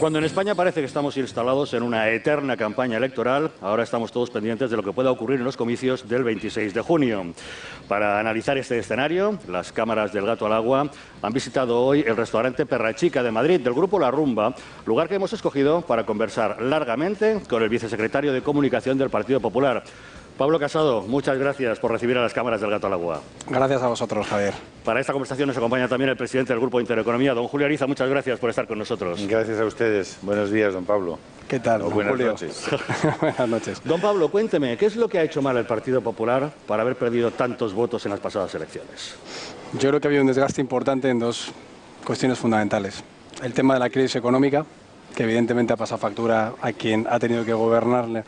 Cuando en España parece que estamos instalados en una eterna campaña electoral, ahora estamos todos pendientes de lo que pueda ocurrir en los comicios del 26 de junio. Para analizar este escenario, las cámaras del Gato al Agua han visitado hoy el restaurante Perrachica de Madrid del Grupo La Rumba, lugar que hemos escogido para conversar largamente con el vicesecretario de Comunicación del Partido Popular. Pablo Casado, muchas gracias por recibir a las cámaras del Gato al Agua. Gracias a vosotros, Javier. Para esta conversación nos acompaña también el presidente del Grupo Intereconomía, don Julio Ariza. Muchas gracias por estar con nosotros. Gracias a ustedes. Buenos días, don Pablo. ¿Qué tal, don buenas Julio? Noches. Buenas noches. Don Pablo, cuénteme, ¿qué es lo que ha hecho mal el Partido Popular para haber perdido tantos votos en las pasadas elecciones? Yo creo que ha habido un desgaste importante en dos cuestiones fundamentales. El tema de la crisis económica, que evidentemente ha pasado factura a quien ha tenido que gobernarle,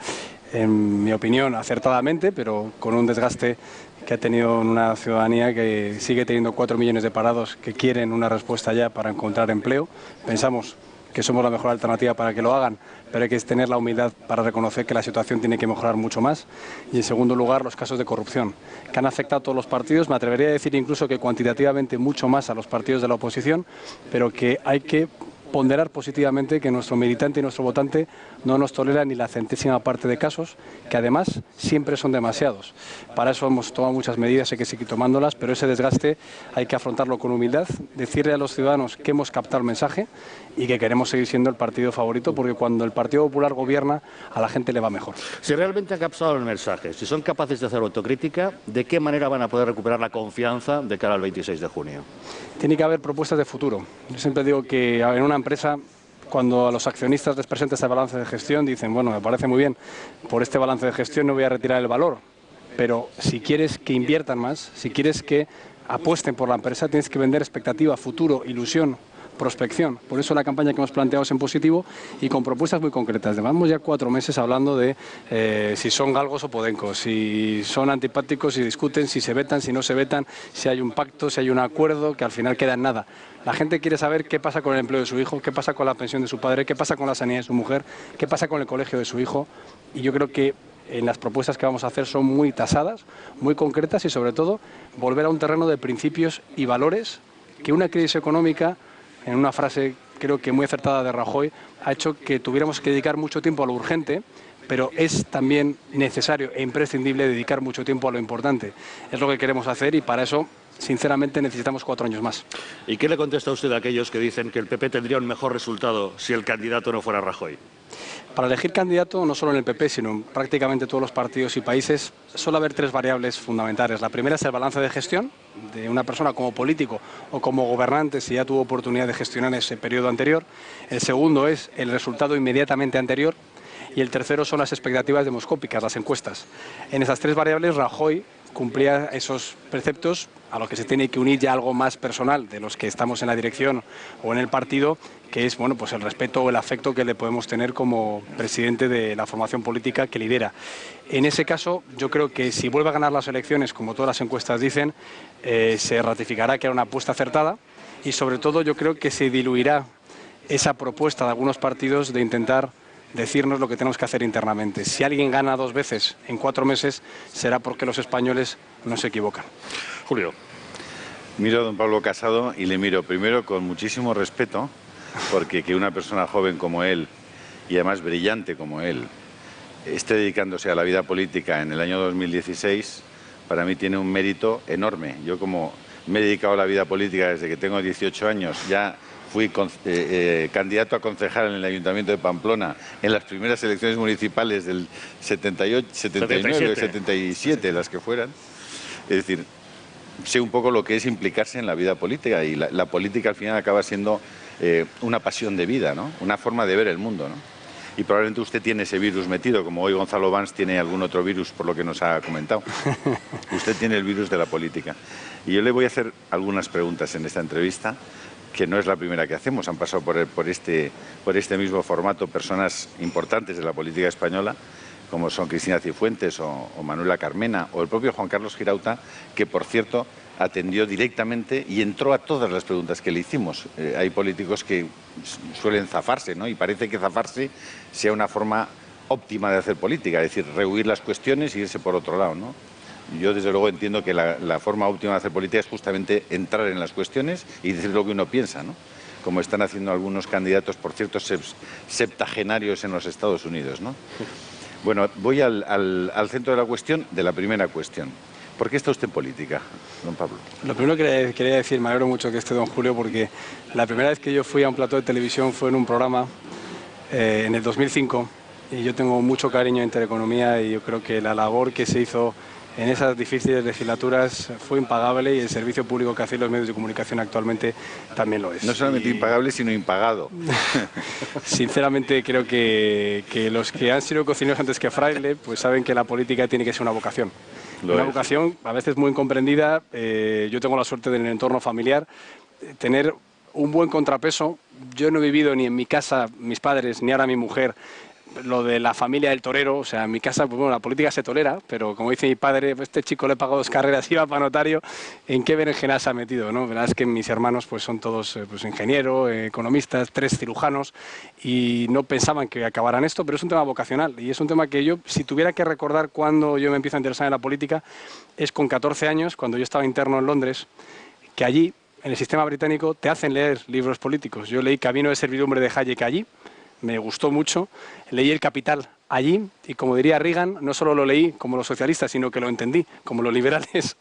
en mi opinión, acertadamente, pero con un desgaste que ha tenido una ciudadanía que sigue teniendo 4 millones de parados que quieren una respuesta ya para encontrar empleo. Pensamos que somos la mejor alternativa para que lo hagan, pero hay que tener la humildad para reconocer que la situación tiene que mejorar mucho más. Y en segundo lugar, los casos de corrupción, que han afectado a todos los partidos, me atrevería a decir incluso que cuantitativamente mucho más a los partidos de la oposición, pero que hay que ponderar positivamente que nuestro militante y nuestro votante no nos tolera ni la centésima parte de casos, que además siempre son demasiados. Para eso hemos tomado muchas medidas, hay que seguir tomándolas, pero ese desgaste hay que afrontarlo con humildad, decirle a los ciudadanos que hemos captado el mensaje y que queremos seguir siendo el partido favorito, porque cuando el Partido Popular gobierna, a la gente le va mejor. Si realmente han captado el mensaje, si son capaces de hacer autocrítica, ¿de qué manera van a poder recuperar la confianza de cara al 26 de junio? Tiene que haber propuestas de futuro. Yo siempre digo que en una empresa, cuando a los accionistas les presenta este balance de gestión, dicen, bueno, me parece muy bien, por este balance de gestión no voy a retirar el valor, pero si quieres que inviertan más, si quieres que apuesten por la empresa, tienes que vender expectativa, futuro, ilusión, prospección. Por eso la campaña que hemos planteado es en positivo y con propuestas muy concretas. Llevamos ya 4 meses hablando de si son galgos o podencos, si son antipáticos, si discuten, si se vetan, si no se vetan, si hay un pacto, si hay un acuerdo, que al final queda en nada. La gente quiere saber qué pasa con el empleo de su hijo, qué pasa con la pensión de su padre, qué pasa con la sanidad de su mujer, qué pasa con el colegio de su hijo. Y yo creo que en las propuestas que vamos a hacer son muy tasadas, muy concretas y sobre todo volver a un terreno de principios y valores que una crisis económica, en una frase creo que muy acertada de Rajoy, ha hecho que tuviéramos que dedicar mucho tiempo a lo urgente, pero es también necesario e imprescindible dedicar mucho tiempo a lo importante. Es lo que queremos hacer y para eso, sinceramente, necesitamos 4 años más. ¿Y qué le contesta usted a aquellos que dicen que el PP tendría un mejor resultado si el candidato no fuera Rajoy? Para elegir candidato, no solo en el PP, sino en prácticamente todos los partidos y países, suele haber 3 variables fundamentales. La primera es el balance de gestión de una persona como político o como gobernante si ya tuvo oportunidad de gestionar ese periodo anterior. El segundo es el resultado inmediatamente anterior. Y el tercero son las expectativas demoscópicas, las encuestas. En esas 3 variables, Rajoy cumplía esos preceptos a los que se tiene que unir ya algo más personal de los que estamos en la dirección o en el partido, que es bueno, pues el respeto o el afecto que le podemos tener como presidente de la formación política que lidera. En ese caso, yo creo que si vuelve a ganar las elecciones, como todas las encuestas dicen, se ratificará que era una apuesta acertada y sobre todo yo creo que se diluirá esa propuesta de algunos partidos de intentar decirnos lo que tenemos que hacer internamente. Si alguien gana 2 veces en 4 meses, será porque los españoles no se equivocan. Julio. Miro a don Pablo Casado y le miro primero con muchísimo respeto, porque que una persona joven como él, y además brillante como él, esté dedicándose a la vida política en el año 2016, para mí tiene un mérito enorme. Yo, como me he dedicado a la vida política desde que tengo 18 años, ya fui candidato a concejal en el Ayuntamiento de Pamplona en las primeras elecciones municipales del 78, 79 o 77, las que fueran. Es decir, sé un poco lo que es implicarse en la vida política y la política al final acaba siendo una pasión de vida, ¿no? Una forma de ver el mundo, ¿no? Y probablemente usted tiene ese virus metido, como hoy Gonzalo Vans tiene algún otro virus por lo que nos ha comentado. Usted tiene el virus de la política. Y yo le voy a hacer algunas preguntas en esta entrevista, que no es la primera que hacemos. Han pasado por este mismo formato personas importantes de la política española, como son Cristina Cifuentes o Manuela Carmena, o el propio Juan Carlos Girauta, que, por cierto, atendió directamente y entró a todas las preguntas que le hicimos. Hay políticos que suelen zafarse, ¿no? Y parece que zafarse sea una forma óptima de hacer política, es decir, rehuir las cuestiones e irse por otro lado, ¿no? Yo, desde luego, entiendo que la forma óptima de hacer política es justamente entrar en las cuestiones y decir lo que uno piensa, ¿no? como están haciendo algunos candidatos, por cierto, septagenarios en los Estados Unidos, ¿no? Bueno, voy al centro de la cuestión, de la primera cuestión. ¿Por qué está usted en política, don Pablo? Lo primero que quería decir, me alegro mucho que esté don Julio, porque la primera vez que yo fui a un plató de televisión fue en un programa en el 2005, y yo tengo mucho cariño a Intereconomía, y yo creo que la labor que se hizo en esas difíciles legislaturas fue impagable, y el servicio público que hacen los medios de comunicación actualmente también lo es. No solamente impagable, sino impagado. Sinceramente creo que los que han sido cocineros antes que fraile, pues saben que la política tiene que ser una vocación. Una vocación a veces muy incomprendida. Yo tengo la suerte de en el entorno familiar tener un buen contrapeso. Yo no he vivido ni en mi casa, mis padres, ni ahora mi mujer, lo de la familia del torero. O sea, en mi casa, pues bueno, la política se tolera, pero como dice mi padre, este chico le he pagado 2 carreras y va para notario. ¿En qué berenjena se ha metido, no? La verdad es que mis hermanos pues son todos pues, ingenieros, economistas, 3 cirujanos, y no pensaban que acabaran esto, pero es un tema vocacional, y es un tema que yo, si tuviera que recordar cuando yo me empiezo a interesar en la política, es con 14 años, cuando yo estaba interno en Londres, que allí, en el sistema británico, te hacen leer libros políticos. Yo leí Camino de servidumbre de Hayek allí, me gustó mucho, leí El Capital allí, y como diría Reagan, no solo lo leí como los socialistas, sino que lo entendí como los liberales.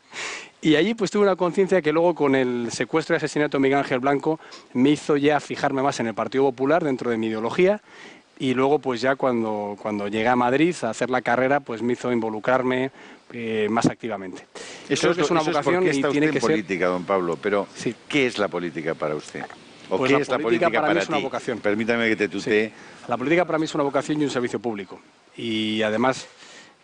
Y allí pues tuve una conciencia que luego, con el secuestro y asesinato de Miguel Ángel Blanco, me hizo ya fijarme más en el Partido Popular dentro de mi ideología, y luego pues ya cuando llegué a Madrid a hacer la carrera, pues me hizo involucrarme más activamente. Eso es una vocación, y tiene que ser política, don Pablo, pero sí. ¿Qué es la política para usted? ¿O pues qué es la política para mí ti? es una vocación. Permítame que te tutee. Sí. La política para mí es una vocación y un servicio público. Y además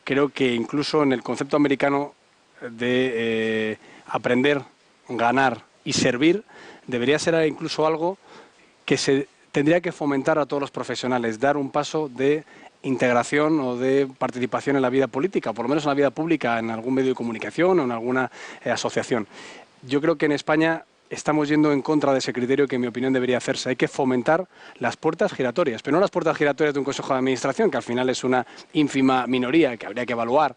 creo que incluso en el concepto americano de aprender, ganar y servir, debería ser incluso algo que se tendría que fomentar a todos los profesionales, dar un paso de integración o de participación en la vida política, por lo menos en la vida pública, en algún medio de comunicación o en alguna asociación. Yo creo que en España estamos yendo en contra de ese criterio que, en mi opinión, debería hacerse. Hay que fomentar las puertas giratorias, pero no las puertas giratorias de un consejo de administración, que al final es una ínfima minoría que habría que evaluar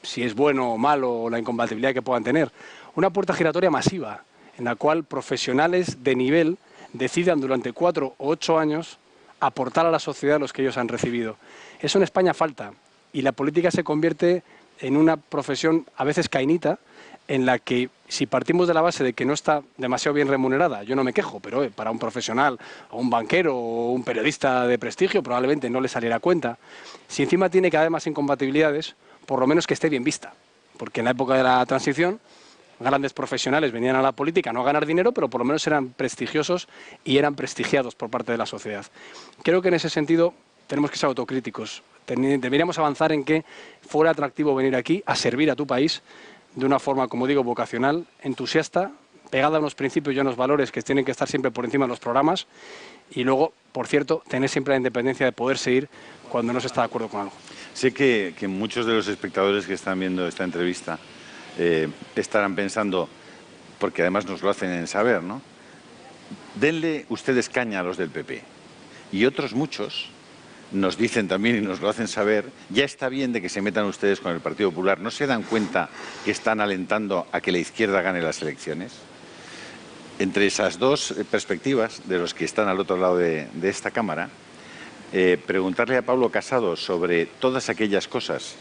si es bueno o malo o la incompatibilidad que puedan tener. Una puerta giratoria masiva, en la cual profesionales de nivel decidan durante 4 o 8 años aportar a la sociedad los que ellos han recibido. Eso en España falta, y la política se convierte en una profesión a veces cainita, en la que, si partimos de la base de que no está demasiado bien remunerada, yo no me quejo, pero para un profesional o un banquero o un periodista de prestigio probablemente no le saliera a cuenta. Si encima tiene cada vez más incompatibilidades, por lo menos que esté bien vista, porque en la época de la transición grandes profesionales venían a la política no a ganar dinero, pero por lo menos eran prestigiosos y eran prestigiados por parte de la sociedad. Creo que en ese sentido tenemos que ser autocríticos. Deberíamos avanzar en que fuera atractivo venir aquí a servir a tu país de una forma, como digo, vocacional, entusiasta, pegada a unos principios y a unos valores que tienen que estar siempre por encima de los programas, y luego, por cierto, tener siempre la independencia de poder seguir cuando no se está de acuerdo con algo. Sé que muchos de los espectadores que están viendo esta entrevista estarán pensando, porque además nos lo hacen en saber, ¿no? Denle ustedes caña a los del PP. Y otros muchos nos dicen también, y nos lo hacen saber, ya está bien de que se metan ustedes con el Partido Popular. ¿No se dan cuenta que están alentando a que la izquierda gane las elecciones? Entre esas dos perspectivas de los que están al otro lado de esta Cámara, preguntarle a Pablo Casado sobre todas aquellas cosas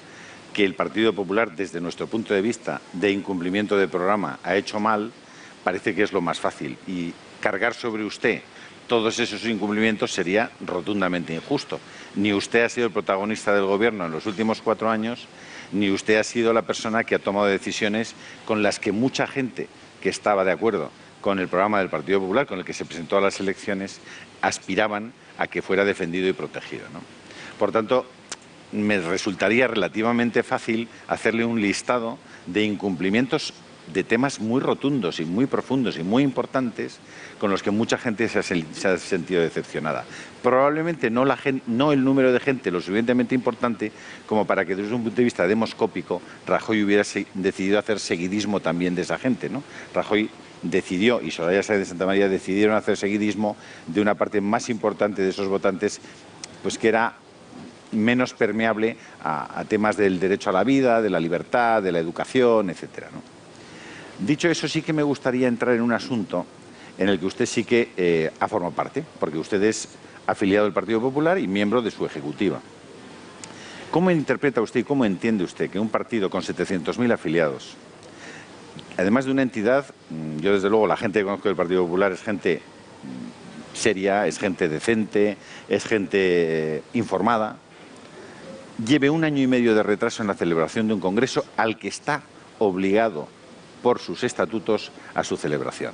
que el Partido Popular, desde nuestro punto de vista de incumplimiento de programa, ha hecho mal, parece que es lo más fácil. Y cargar sobre usted todos esos incumplimientos sería rotundamente injusto. Ni usted ha sido el protagonista del Gobierno en los últimos 4 años, ni usted ha sido la persona que ha tomado decisiones con las que mucha gente que estaba de acuerdo con el programa del Partido Popular, con el que se presentó a las elecciones, aspiraban a que fuera defendido y protegido, ¿no? Por tanto, me resultaría relativamente fácil hacerle un listado de incumplimientos de temas muy rotundos y muy profundos y muy importantes con los que mucha gente se ha sentido decepcionada. Probablemente no el número de gente lo suficientemente importante como para que, desde un punto de vista demoscópico, Rajoy hubiera decidido hacer seguidismo también de esa gente, ¿no? Rajoy decidió, y Soraya Sáenz de Santa María decidieron hacer seguidismo de una parte más importante de esos votantes, pues que era menos permeable a temas del derecho a la vida, de la libertad, de la educación, etcétera, ¿no? Dicho eso, sí que me gustaría entrar en un asunto en el que usted sí que ha formado parte, porque usted es afiliado del Partido Popular y miembro de su ejecutiva. ¿Cómo interpreta usted y cómo entiende usted que un partido con 700.000 afiliados, además de una entidad, yo desde luego la gente que conozco del Partido Popular es gente seria, es gente decente, es gente informada, lleve 1 año y medio de retraso en la celebración de un congreso al que está obligado por sus estatutos a su celebración?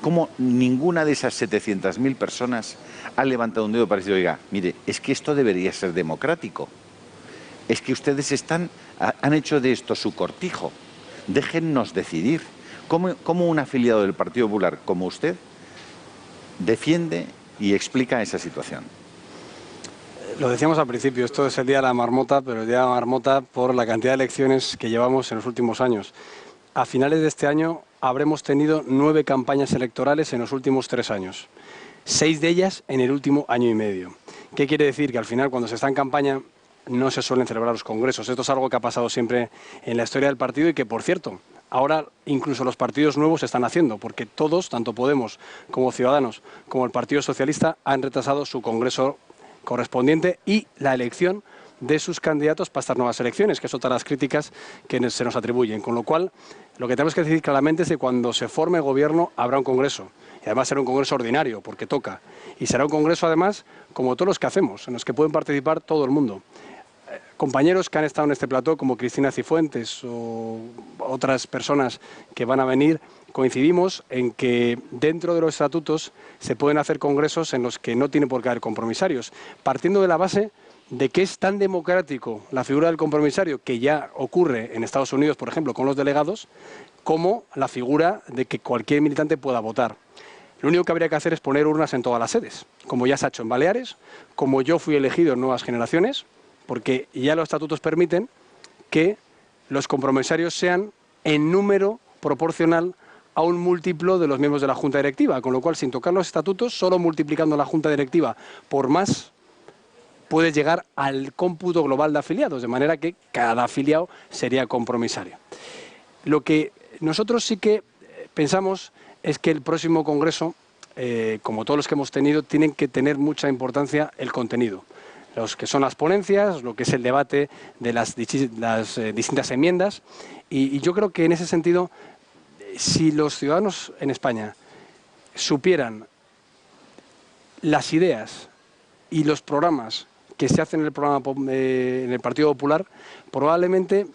¿Cómo ninguna de esas 700.000 personas ha levantado un dedo para decir, oiga, mire, es que esto debería ser democrático? Es que ustedes han hecho de esto su cortijo. Déjennos decidir. ¿Cómo un afiliado del Partido Popular como usted defiende y explica esa situación? Lo decíamos al principio, esto es el día de la marmota, pero el día de la marmota por la cantidad de elecciones que llevamos en los últimos años. A finales de este año habremos tenido 9 campañas electorales en los últimos 3 años. 6 de ellas en el último año y medio. ¿Qué quiere decir? Que al final, cuando se está en campaña, no se suelen celebrar los congresos. Esto es algo que ha pasado siempre en la historia del partido y que, por cierto, ahora incluso los partidos nuevos se están haciendo, porque todos, tanto Podemos como Ciudadanos, como el Partido Socialista, han retrasado su congreso correspondiente y la elección de sus candidatos para estas nuevas elecciones, que es otra de las críticas que se nos atribuyen. Con lo cual, lo que tenemos que decir claramente es que cuando se forme gobierno habrá un congreso. Y además será un congreso ordinario, porque toca. Y será un congreso, además, como todos los que hacemos, en los que pueden participar todo el mundo. Compañeros que han estado en este plató, como Cristina Cifuentes o otras personas que van a venir, coincidimos en que dentro de los estatutos se pueden hacer congresos en los que no tiene por qué haber compromisarios, partiendo de la base de que es tan democrático la figura del compromisario, que ya ocurre en Estados Unidos, por ejemplo, con los delegados, como la figura de que cualquier militante pueda votar. Lo único que habría que hacer es poner urnas en todas las sedes, como ya se ha hecho en Baleares, como yo fui elegido en Nuevas Generaciones, porque ya los estatutos permiten que los compromisarios sean en número proporcional a un múltiplo de los miembros de la Junta Directiva, con lo cual, sin tocar los estatutos, solo multiplicando la Junta Directiva por más, puedes llegar al cómputo global de afiliados, de manera que cada afiliado sería compromisario. Lo que nosotros sí que pensamos es que el próximo Congreso, como todos los que hemos tenido, tienen que tener mucha importancia el contenido. Los que son las ponencias, lo que es el debate de las distintas enmiendas. Y yo creo que en ese sentido, si los ciudadanos en España supieran las ideas y los programas que se hacen en el Partido Popular, probablemente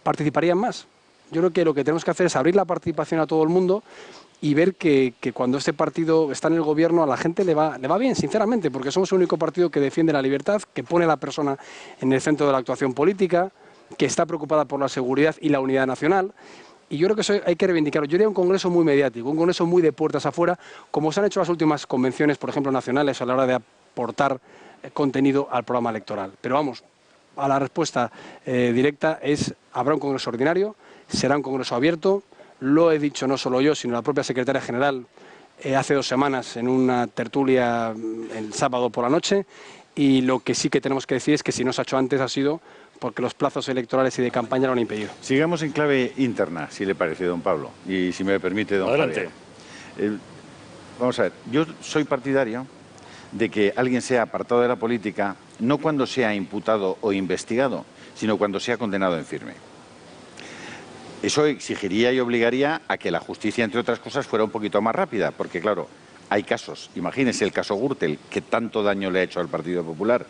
participarían más. Yo creo que lo que tenemos que hacer es abrir la participación a todo el mundo y ver que cuando este partido está en el gobierno a la gente le va bien, sinceramente, porque somos el único partido que defiende la libertad, que pone a la persona en el centro de la actuación política, que está preocupada por la seguridad y la unidad nacional. Y yo creo que eso hay que reivindicarlo. Yo diría un congreso muy mediático, un congreso muy de puertas afuera, como se han hecho las últimas convenciones, por ejemplo, nacionales, a la hora de aportar contenido al programa electoral. Pero vamos, a la respuesta directa es: habrá un congreso ordinario, será un congreso abierto. Lo he dicho no solo yo, sino la propia secretaria general hace 2 semanas en una tertulia el sábado por la noche. Y lo que sí que tenemos que decir es que si no se ha hecho antes ha sido porque los plazos electorales y de campaña lo han impedido. Sigamos en clave interna, si le parece, don Pablo, y si me permite, don Adelante. Javier. Vamos a ver, yo soy partidario de que alguien sea apartado de la política no cuando sea imputado o investigado, sino cuando sea condenado en firme. Eso exigiría y obligaría a que la justicia, entre otras cosas, fuera un poquito más rápida, porque claro, hay casos. Imagínese el caso Gürtel, que tanto daño le ha hecho al Partido Popular.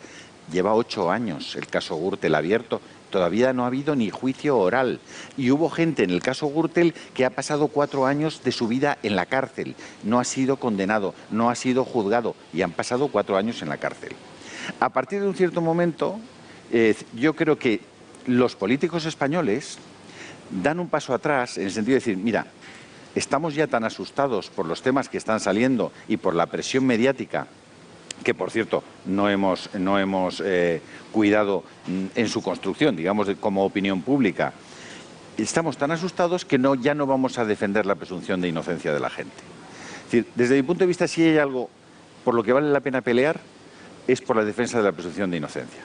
Lleva 8 años el caso Gürtel abierto, todavía no ha habido ni juicio oral. Y hubo gente en el caso Gürtel que ha pasado 4 años de su vida en la cárcel. No ha sido condenado, no ha sido juzgado y han pasado 4 años en la cárcel. A partir de un cierto momento, yo creo que los políticos españoles dan un paso atrás en el sentido de decir, mira, estamos ya tan asustados por los temas que están saliendo y por la presión mediática, que por cierto no hemos cuidado en su construcción, digamos, como opinión pública. Estamos tan asustados que ya no vamos a defender la presunción de inocencia de la gente. Es decir, desde mi punto de vista, si hay algo por lo que vale la pena pelear, es por la defensa de la presunción de inocencia.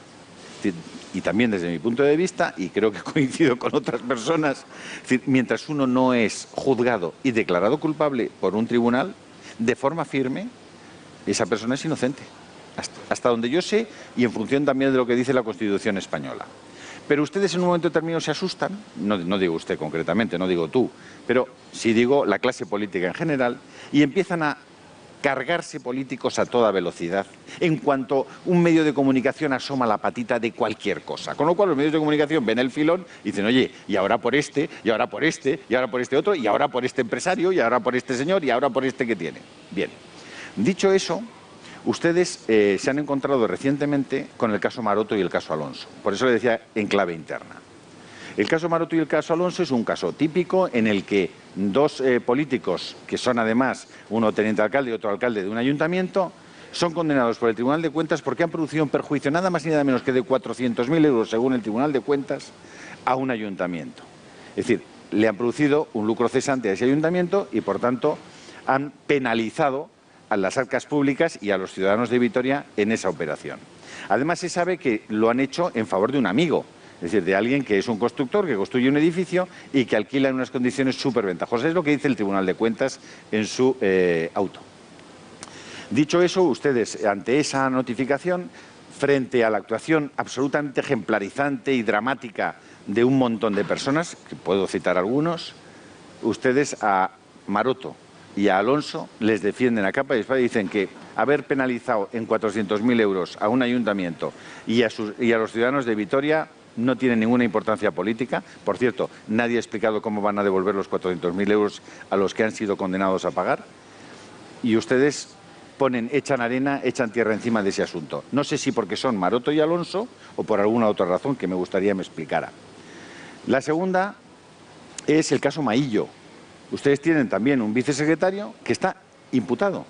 Es decir, y también desde mi punto de vista, y creo que coincido con otras personas, es decir, mientras uno no es juzgado y declarado culpable por un tribunal, de forma firme, esa persona es inocente. Hasta donde yo sé, y en función también de lo que dice la Constitución española. Pero ustedes en un momento determinado se asustan, no digo usted concretamente, no digo tú, pero sí digo la clase política en general, y empiezan a cargarse políticos a toda velocidad en cuanto un medio de comunicación asoma la patita de cualquier cosa. Con lo cual los medios de comunicación ven el filón y dicen, oye, y ahora por este, y ahora por este, y ahora por este otro, y ahora por este empresario, y ahora por este señor, y ahora por este que tiene. Bien, dicho eso, ustedes se han encontrado recientemente con el caso Maroto y el caso Alonso. Por eso le decía en clave interna. El caso Maroto y el caso Alonso es un caso típico en el que dos políticos, que son además uno teniente alcalde y otro alcalde de un ayuntamiento, son condenados por el Tribunal de Cuentas porque han producido un perjuicio nada más y nada menos que de 400.000 euros, según el Tribunal de Cuentas, a un ayuntamiento. Es decir, le han producido un lucro cesante a ese ayuntamiento y, por tanto, han penalizado a las arcas públicas y a los ciudadanos de Vitoria en esa operación. Además, se sabe que lo han hecho en favor de un amigo, es decir, de alguien que es un constructor, que construye un edificio y que alquila en unas condiciones súper ventajosas. Es lo que dice el Tribunal de Cuentas en su auto. Dicho eso, ustedes, ante esa notificación, frente a la actuación absolutamente ejemplarizante y dramática de un montón de personas, que puedo citar algunos, ustedes a Maroto y a Alonso les defienden a capa y espada y dicen que haber penalizado en 400.000 euros a un ayuntamiento y a los ciudadanos de Vitoria no tiene ninguna importancia política. Por cierto, nadie ha explicado cómo van a devolver los 400.000 euros a los que han sido condenados a pagar. Y ustedes echan arena, echan tierra encima de ese asunto. No sé si porque son Maroto y Alonso o por alguna otra razón que me gustaría me explicara. La segunda es el caso Maillo. Ustedes tienen también un vicesecretario que está imputado.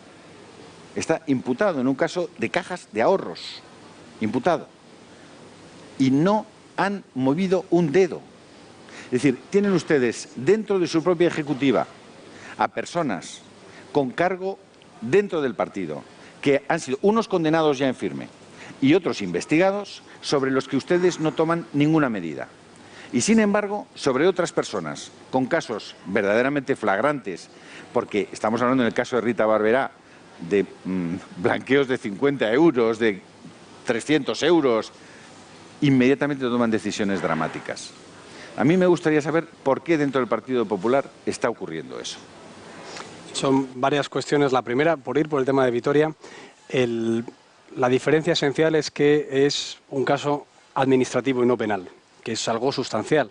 Está imputado en un caso de cajas de ahorros. Imputado. Y no han movido un dedo. Es decir, tienen ustedes dentro de su propia ejecutiva a personas con cargo dentro del partido que han sido unos condenados ya en firme y otros investigados sobre los que ustedes no toman ninguna medida. Y sin embargo, sobre otras personas con casos verdaderamente flagrantes, porque estamos hablando en el caso de Rita Barberá de blanqueos de 50 euros, de 300 euros, inmediatamente toman decisiones dramáticas. A mí me gustaría saber por qué dentro del Partido Popular está ocurriendo eso. Son varias cuestiones. La primera, por ir por el tema de Vitoria, la diferencia esencial es que es un caso administrativo y no penal, que es algo sustancial.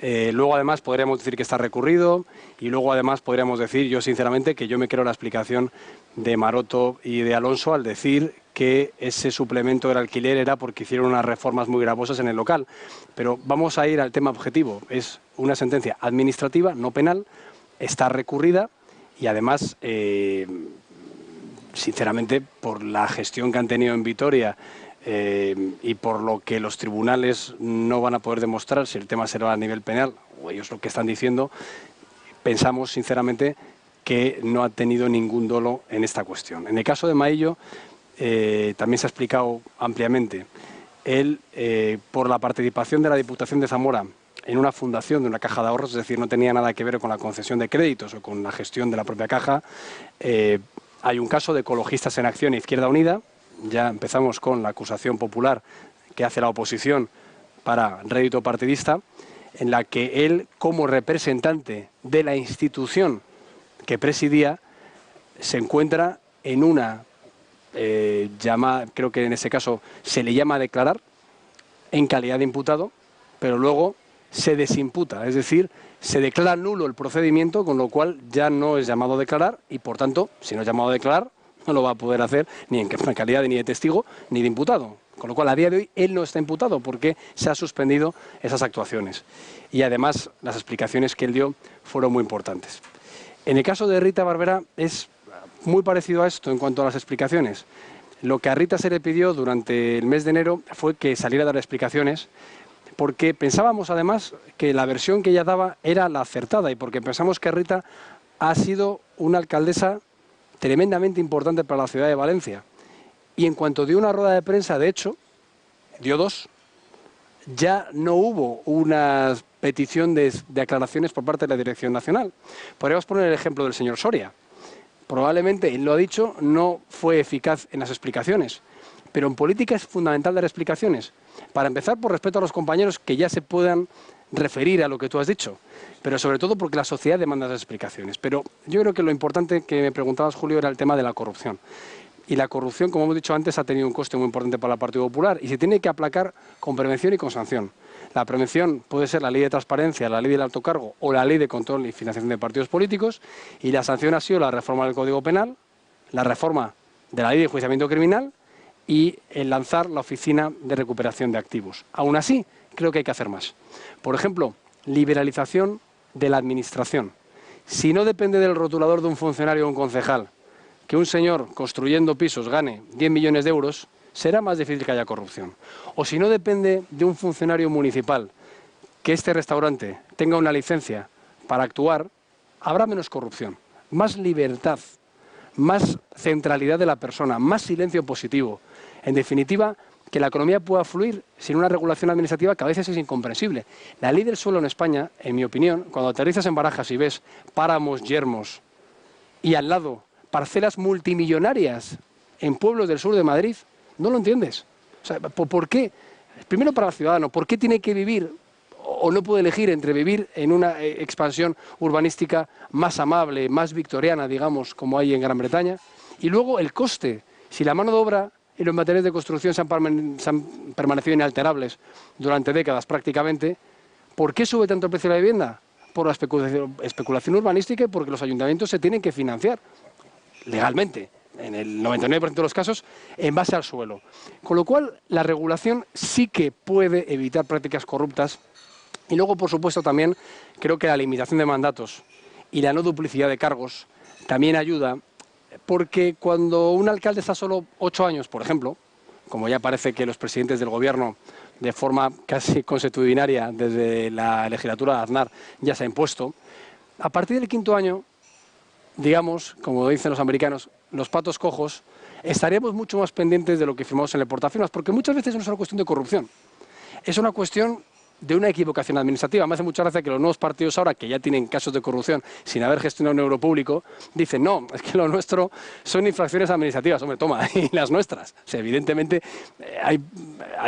Luego, además, podríamos decir que está recurrido y luego, además, podríamos decir, yo sinceramente, que yo me creo la explicación de Maroto y de Alonso al decir que ese suplemento del alquiler era porque hicieron unas reformas muy gravosas en el local. Pero vamos a ir al tema objetivo. Es una sentencia administrativa, no penal, está recurrida y, además, sinceramente, por la gestión que han tenido en Vitoria y por lo que los tribunales no van a poder demostrar si el tema será a nivel penal, o ellos lo que están diciendo, pensamos sinceramente que no ha tenido ningún dolo en esta cuestión. En el caso de Maillo, también se ha explicado ampliamente. Él, por la participación de la Diputación de Zamora en una fundación de una caja de ahorros, es decir, no tenía nada que ver con la concesión de créditos o con la gestión de la propia caja, hay un caso de Ecologistas en Acción e Izquierda Unida. Ya empezamos con la acusación popular que hace la oposición para rédito partidista, en la que él, como representante de la institución que presidía, se encuentra en una llamada, creo que en ese caso se le llama a declarar en calidad de imputado, pero luego se desimputa, es decir, se declara nulo el procedimiento, con lo cual ya no es llamado a declarar y, por tanto, si no es llamado a declarar, no lo va a poder hacer ni en calidad ni de testigo ni de imputado. Con lo cual, a día de hoy, él no está imputado porque se han suspendido esas actuaciones. Y, además, las explicaciones que él dio fueron muy importantes. En el caso de Rita Barberá es muy parecido a esto en cuanto a las explicaciones. Lo que a Rita se le pidió durante el mes de enero fue que saliera a dar explicaciones, porque pensábamos, además, que la versión que ella daba era la acertada y porque pensamos que Rita ha sido una alcaldesa tremendamente importante para la ciudad de Valencia. Y en cuanto dio una rueda de prensa, de hecho, dio dos, ya no hubo una petición de aclaraciones por parte de la Dirección Nacional. Podríamos poner el ejemplo del señor Soria. Probablemente, él lo ha dicho, no fue eficaz en las explicaciones, pero en política es fundamental dar explicaciones. Para empezar, por respeto a los compañeros que ya se puedan referir a lo que tú has dicho, pero sobre todo porque la sociedad demanda esas explicaciones. Pero yo creo que lo importante que me preguntabas, Julio, era el tema de la corrupción. Y la corrupción, como hemos dicho antes, ha tenido un coste muy importante para el Partido Popular y se tiene que aplacar con prevención y con sanción. La prevención puede ser la ley de transparencia, la ley del autocargo o la ley de control y financiación de partidos políticos, y la sanción ha sido la reforma del Código Penal, la reforma de la ley de enjuiciamiento criminal y el lanzar la Oficina de Recuperación de Activos. Aún así, creo que hay que hacer más. Por ejemplo, liberalización de la administración. Si no depende del rotulador de un funcionario o un concejal, que un señor construyendo pisos gane 10 millones de euros, será más difícil que haya corrupción. O si no depende de un funcionario municipal, que este restaurante tenga una licencia para actuar, habrá menos corrupción, más libertad, más centralidad de la persona, más silencio positivo. En definitiva, que la economía pueda fluir sin una regulación administrativa que a veces es incomprensible. La ley del suelo en España, en mi opinión, cuando aterrizas en Barajas y ves páramos, yermos y al lado parcelas multimillonarias en pueblos del sur de Madrid, no lo entiendes. O sea, ¿por qué? Primero para el ciudadano, ¿por qué tiene que vivir o no puede elegir entre vivir en una expansión urbanística más amable, más victoriana, digamos, como hay en Gran Bretaña? Y luego el coste. Si la mano de obra y los materiales de construcción se han permanecido inalterables durante décadas prácticamente, ¿por qué sube tanto el precio de la vivienda? Por la especulación urbanística y porque los ayuntamientos se tienen que financiar legalmente, en el 99% de los casos, en base al suelo. Con lo cual, la regulación sí que puede evitar prácticas corruptas. Y luego, por supuesto, también creo que la limitación de mandatos y la no duplicidad de cargos también ayuda, porque cuando un alcalde está solo 8 años, por ejemplo, como ya parece que los presidentes del gobierno, de forma casi consuetudinaria desde la legislatura de Aznar, ya se ha impuesto, a partir del 5.º año, digamos, como dicen los americanos, los patos cojos, estaríamos mucho más pendientes de lo que firmamos en el portafirmas, porque muchas veces no es una cuestión de corrupción, es una cuestión de una equivocación administrativa. Me hace mucha gracia que los nuevos partidos ahora, que ya tienen casos de corrupción sin haber gestionado un euro público, dicen, no, es que lo nuestro son infracciones administrativas. Hombre, toma, y las nuestras. O sea, evidentemente hay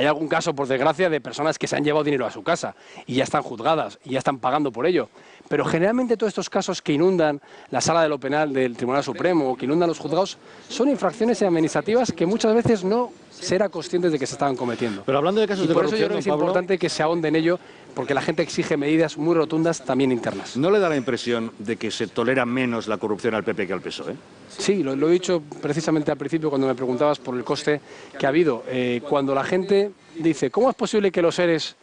algún caso, por desgracia, de personas que se han llevado dinero a su casa y ya están juzgadas y ya están pagando por ello. Pero generalmente todos estos casos que inundan la sala de lo penal del Tribunal Supremo o que inundan los juzgados son infracciones administrativas que muchas veces no se era conscientes de que se estaban cometiendo. Pero hablando de casos de corrupción, por eso yo creo que es importante que se ahonde en ello, porque la gente exige medidas muy rotundas también internas. ¿No le da la impresión de que se tolera menos la corrupción al PP que al PSOE? Sí, lo he dicho precisamente al principio cuando me preguntabas por el coste que ha habido. Cuando la gente dice, ¿cómo es posible que los seres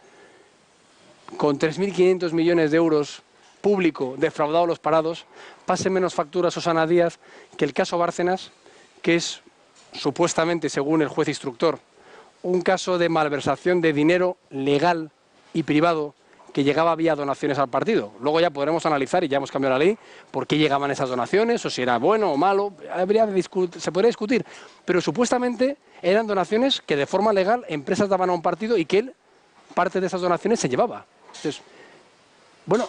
con 3.500 millones de euros público defraudado a los parados pasen menos factura a Susana Díaz que el caso Bárcenas, que es supuestamente, según el juez instructor, un caso de malversación de dinero legal y privado que llegaba vía donaciones al partido? Luego ya podremos analizar, y ya hemos cambiado la ley, por qué llegaban esas donaciones, o si era bueno o malo, se podría discutir, pero supuestamente eran donaciones que de forma legal empresas daban a un partido y que él parte de esas donaciones se llevaba. Entonces, bueno,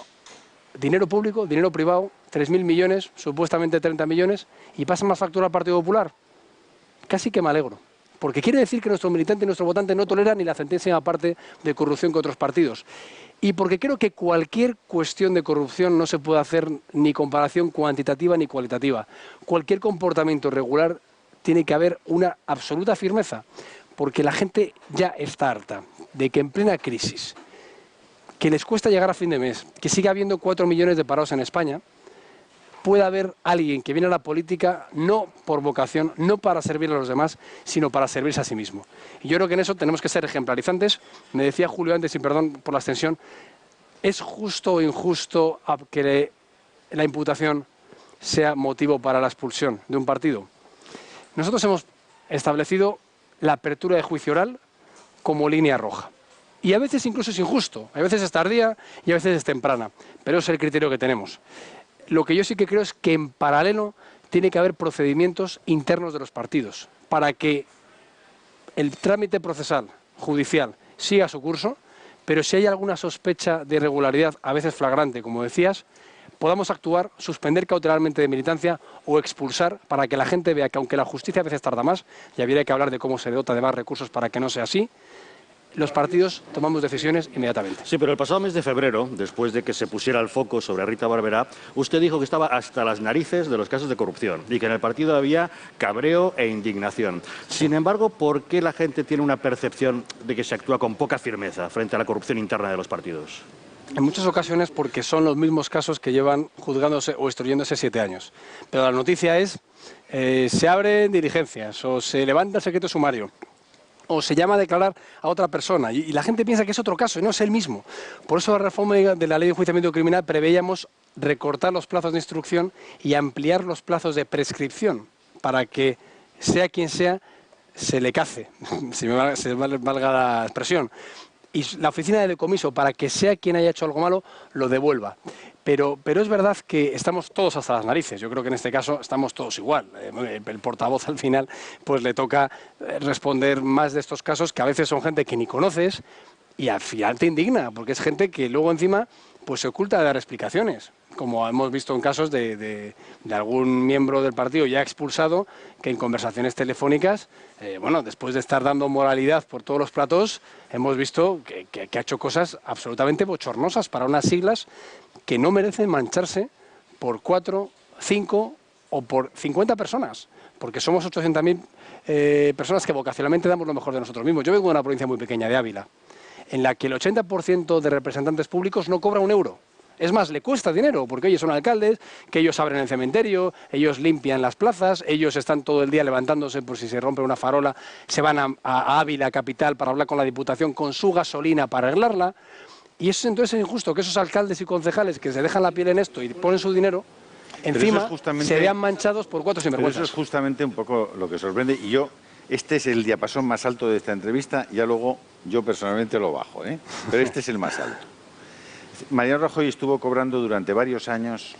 dinero público, dinero privado, 3.000 millones, supuestamente 30 millones, y pasa más factura al Partido Popular. Casi que me alegro, porque quiere decir que nuestro militante y nuestro votante no toleran ni la centésima parte de corrupción que otros partidos. Y porque creo que cualquier cuestión de corrupción no se puede hacer ni comparación cuantitativa ni cualitativa. Cualquier comportamiento irregular tiene que haber una absoluta firmeza, porque la gente ya está harta de que en plena crisis, que les cuesta llegar a fin de mes, que siga habiendo 4 millones de parados en España, pueda haber alguien que viene a la política no por vocación, no para servir a los demás, sino para servirse a sí mismo. Y yo creo que en eso tenemos que ser ejemplarizantes. Me decía Julio antes, y perdón por la extensión, ¿es justo o injusto que la imputación sea motivo para la expulsión de un partido? Nosotros hemos establecido la apertura de juicio oral como línea roja. Y a veces incluso es injusto, a veces es tardía y a veces es temprana, pero es el criterio que tenemos. Lo que yo sí que creo es que en paralelo tiene que haber procedimientos internos de los partidos para que el trámite procesal, judicial, siga su curso, pero si hay alguna sospecha de irregularidad, a veces flagrante, como decías, podamos actuar, suspender cautelarmente de militancia o expulsar para que la gente vea que aunque la justicia a veces tarda más, y habría que hablar de cómo se dota de más recursos para que no sea así, los partidos tomamos decisiones inmediatamente. Sí, pero el pasado mes de febrero, después de que se pusiera el foco sobre Rita Barberá, usted dijo que estaba hasta las narices de los casos de corrupción y que en el partido había cabreo e indignación. Sin embargo, ¿por qué la gente tiene una percepción de que se actúa con poca firmeza frente a la corrupción interna de los partidos? En muchas ocasiones porque son los mismos casos que llevan juzgándose o instruyéndose 7 años. Pero la noticia es, se abren diligencias o se levanta el secreto sumario, o se llama a declarar a otra persona y la gente piensa que es otro caso y no es el mismo. Por eso la reforma de la Ley de Enjuiciamiento Criminal preveíamos recortar los plazos de instrucción y ampliar los plazos de prescripción para que, sea quien sea, se le cace, si me valga la expresión. Y la oficina de decomiso, para que sea quien haya hecho algo malo, lo devuelva. Pero es verdad que estamos todos hasta las narices. Yo creo que en este caso estamos todos igual. El portavoz al final pues le toca responder más de estos casos, que a veces son gente que ni conoces y al final te indigna, porque es gente que luego encima pues se oculta de dar explicaciones, como hemos visto en casos de algún miembro del partido ya expulsado, que en conversaciones telefónicas, bueno, después de estar dando moralidad por todos los platós, hemos visto que ha hecho cosas absolutamente bochornosas para unas siglas que no merecen mancharse por 4, 5 o por 50 personas, porque somos 800.000 personas que vocacionalmente damos lo mejor de nosotros mismos. Yo vengo de una provincia muy pequeña, de Ávila, en la que el 80% de representantes públicos no cobra un euro. Es más, le cuesta dinero, porque ellos son alcaldes, que ellos abren el cementerio, ellos limpian las plazas, ellos están todo el día levantándose por si se rompe una farola, se van a Ávila, capital, para hablar con la Diputación, con su gasolina para arreglarla. Y eso entonces es injusto, que esos alcaldes y concejales que se dejan la piel en esto y ponen su dinero, encima se vean manchados por 4 sinvergüenzas. Pero eso es justamente un poco lo que sorprende. Y este es el diapasón más alto de esta entrevista, ya luego yo personalmente lo bajo, pero este es el más alto. Mariano Rajoy estuvo cobrando durante varios años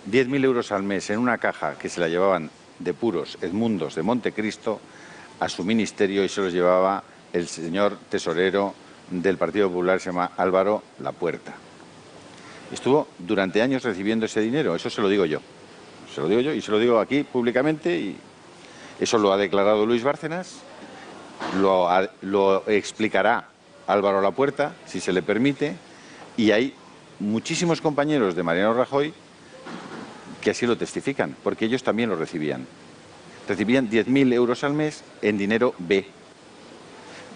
10.000 euros al mes en una caja que se la llevaban de puros Edmundos de Montecristo a su ministerio y se los llevaba el señor tesorero del Partido Popular, se llama Álvaro Lapuerta. Estuvo durante años recibiendo ese dinero, eso se lo digo yo. Se lo digo yo y se lo digo aquí públicamente, y eso lo ha declarado Luis Bárcenas, lo explicará Álvaro Lapuerta, si se le permite, y hay muchísimos compañeros de Mariano Rajoy que así lo testifican, porque ellos también lo recibían. Recibían 10.000 euros al mes en dinero B.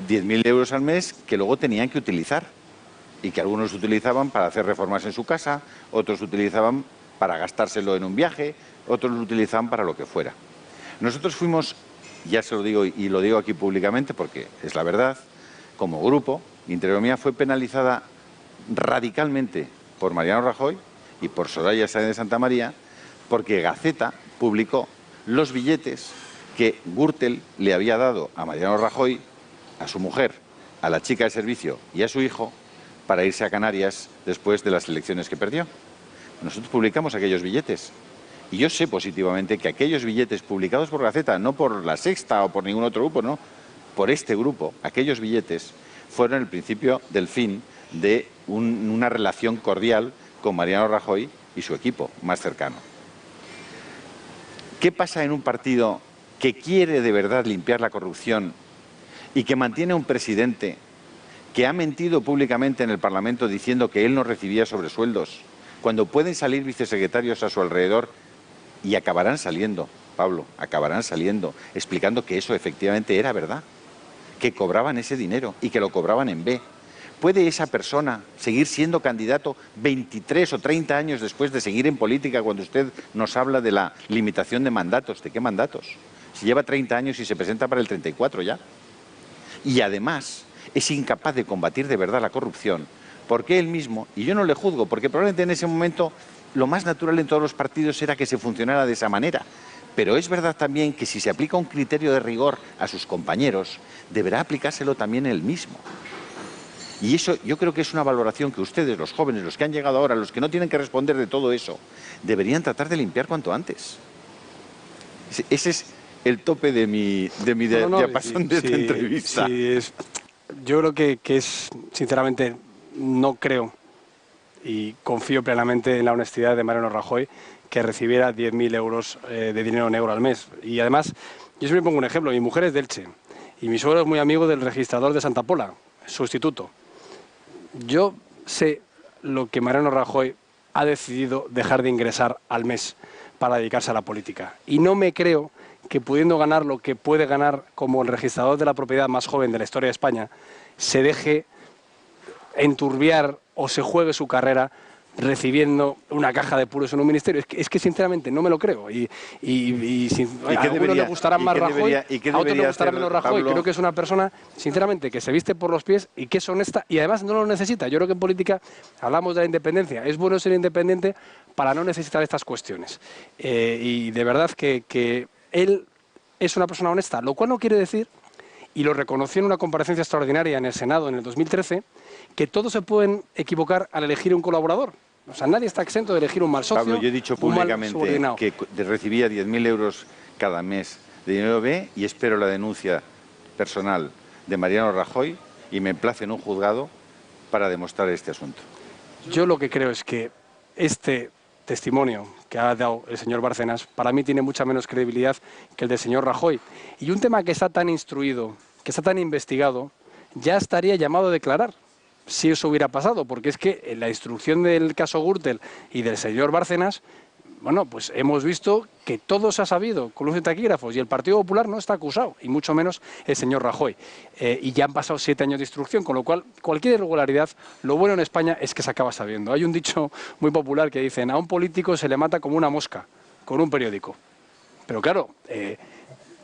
10.000 euros al mes que luego tenían que utilizar, y que algunos utilizaban para hacer reformas en su casa, otros utilizaban para gastárselo en un viaje, otros lo utilizaban para lo que fuera. Nosotros fuimos, ya se lo digo y lo digo aquí públicamente porque es la verdad, como grupo, Intereconomía fue penalizada radicalmente por Mariano Rajoy y por Soraya Sáenz de Santamaría, porque Gaceta publicó los billetes que Gürtel le había dado a Mariano Rajoy, a su mujer, a la chica de servicio y a su hijo para irse a Canarias después de las elecciones que perdió. Nosotros publicamos aquellos billetes y yo sé positivamente que aquellos billetes publicados por Gaceta, no por La Sexta o por ningún otro grupo, no, por este grupo, aquellos billetes fueron el principio del fin de una relación cordial con Mariano Rajoy y su equipo más cercano. ¿Qué pasa en un partido que quiere de verdad limpiar la corrupción y que mantiene un presidente que ha mentido públicamente en el Parlamento diciendo que él no recibía sobresueldos, cuando pueden salir vicesecretarios a su alrededor y acabarán saliendo, Pablo, acabarán saliendo, explicando que eso efectivamente era verdad, que cobraban ese dinero y que lo cobraban en B? ¿Puede esa persona seguir siendo candidato 23 o 30 años después de seguir en política, cuando usted nos habla de la limitación de mandatos? ¿De qué mandatos? Si lleva 30 años y se presenta para el 34 ya. Y además es incapaz de combatir de verdad la corrupción, porque él mismo, y yo no le juzgo, porque probablemente en ese momento lo más natural en todos los partidos era que se funcionara de esa manera. Pero es verdad también que si se aplica un criterio de rigor a sus compañeros, deberá aplicárselo también él mismo. Y eso yo creo que es una valoración que ustedes, los jóvenes, los que han llegado ahora, los que no tienen que responder de todo eso, deberían tratar de limpiar cuanto antes. Ese es el tope de mi diapasón de esta entrevista. Yo creo que es, sinceramente, no creo y confío plenamente en la honestidad de Mariano Rajoy que recibiera 10.000 euros de dinero negro al mes. Y además, yo siempre pongo un ejemplo, mi mujer es de Elche y mi suegro es muy amigo del registrador de Santa Pola, sustituto. Yo sé lo que Mariano Rajoy ha decidido dejar de ingresar al mes para dedicarse a la política. Y no me creo que pudiendo ganar lo que puede ganar como el registrador de la propiedad más joven de la historia de España, se deje enturbiar o se juegue su carrera recibiendo una caja de puros en un ministerio. Es que sinceramente no me lo creo. Y a algunos le gustará más Rajoy, a otros le gustará menos Rajoy. Creo que es una persona, sinceramente, que se viste por los pies y que es honesta y además no lo necesita. Yo creo que en política hablamos de la independencia. Es bueno ser independiente para no necesitar estas cuestiones. Y de verdad que él es una persona honesta, lo cual no quiere decir, y lo reconoció en una comparecencia extraordinaria en el Senado en el 2013, que todos se pueden equivocar al elegir un colaborador. O sea, nadie está exento de elegir un mal socio. Pablo, yo he dicho públicamente que recibía 10.000 euros cada mes de dinero B y espero la denuncia personal de Mariano Rajoy y me emplace en un juzgado para demostrar este asunto. Yo lo que creo es que este testimonio que ha dado el señor Bárcenas para mí tiene mucha menos credibilidad que el del señor Rajoy. Y un tema que está tan instruido, que está tan investigado, ya estaría llamado a declarar si eso hubiera pasado, porque es que en la instrucción del caso Gürtel y del señor Bárcenas, bueno, pues hemos visto que todo se ha sabido con luz de taquígrafos y el Partido Popular no está acusado, y mucho menos el señor Rajoy. Y ya han pasado 7 años de instrucción, con lo cual cualquier irregularidad, lo bueno en España es que se acaba sabiendo. Hay un dicho muy popular que dicen, a un político se le mata como una mosca, con un periódico. Pero claro,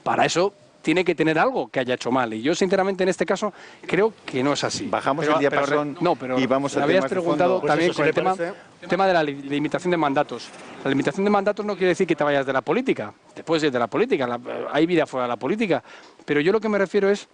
para eso tiene que tener algo que haya hecho mal. Y yo, sinceramente, en este caso, creo que no es así. Bajamos el diapasón y vamos a habías preguntado también con el tema de la limitación de mandatos. La limitación de mandatos no quiere decir que te vayas de la política. Te puedes ir de la política, hay vida fuera de la política. Pero yo lo que me refiero es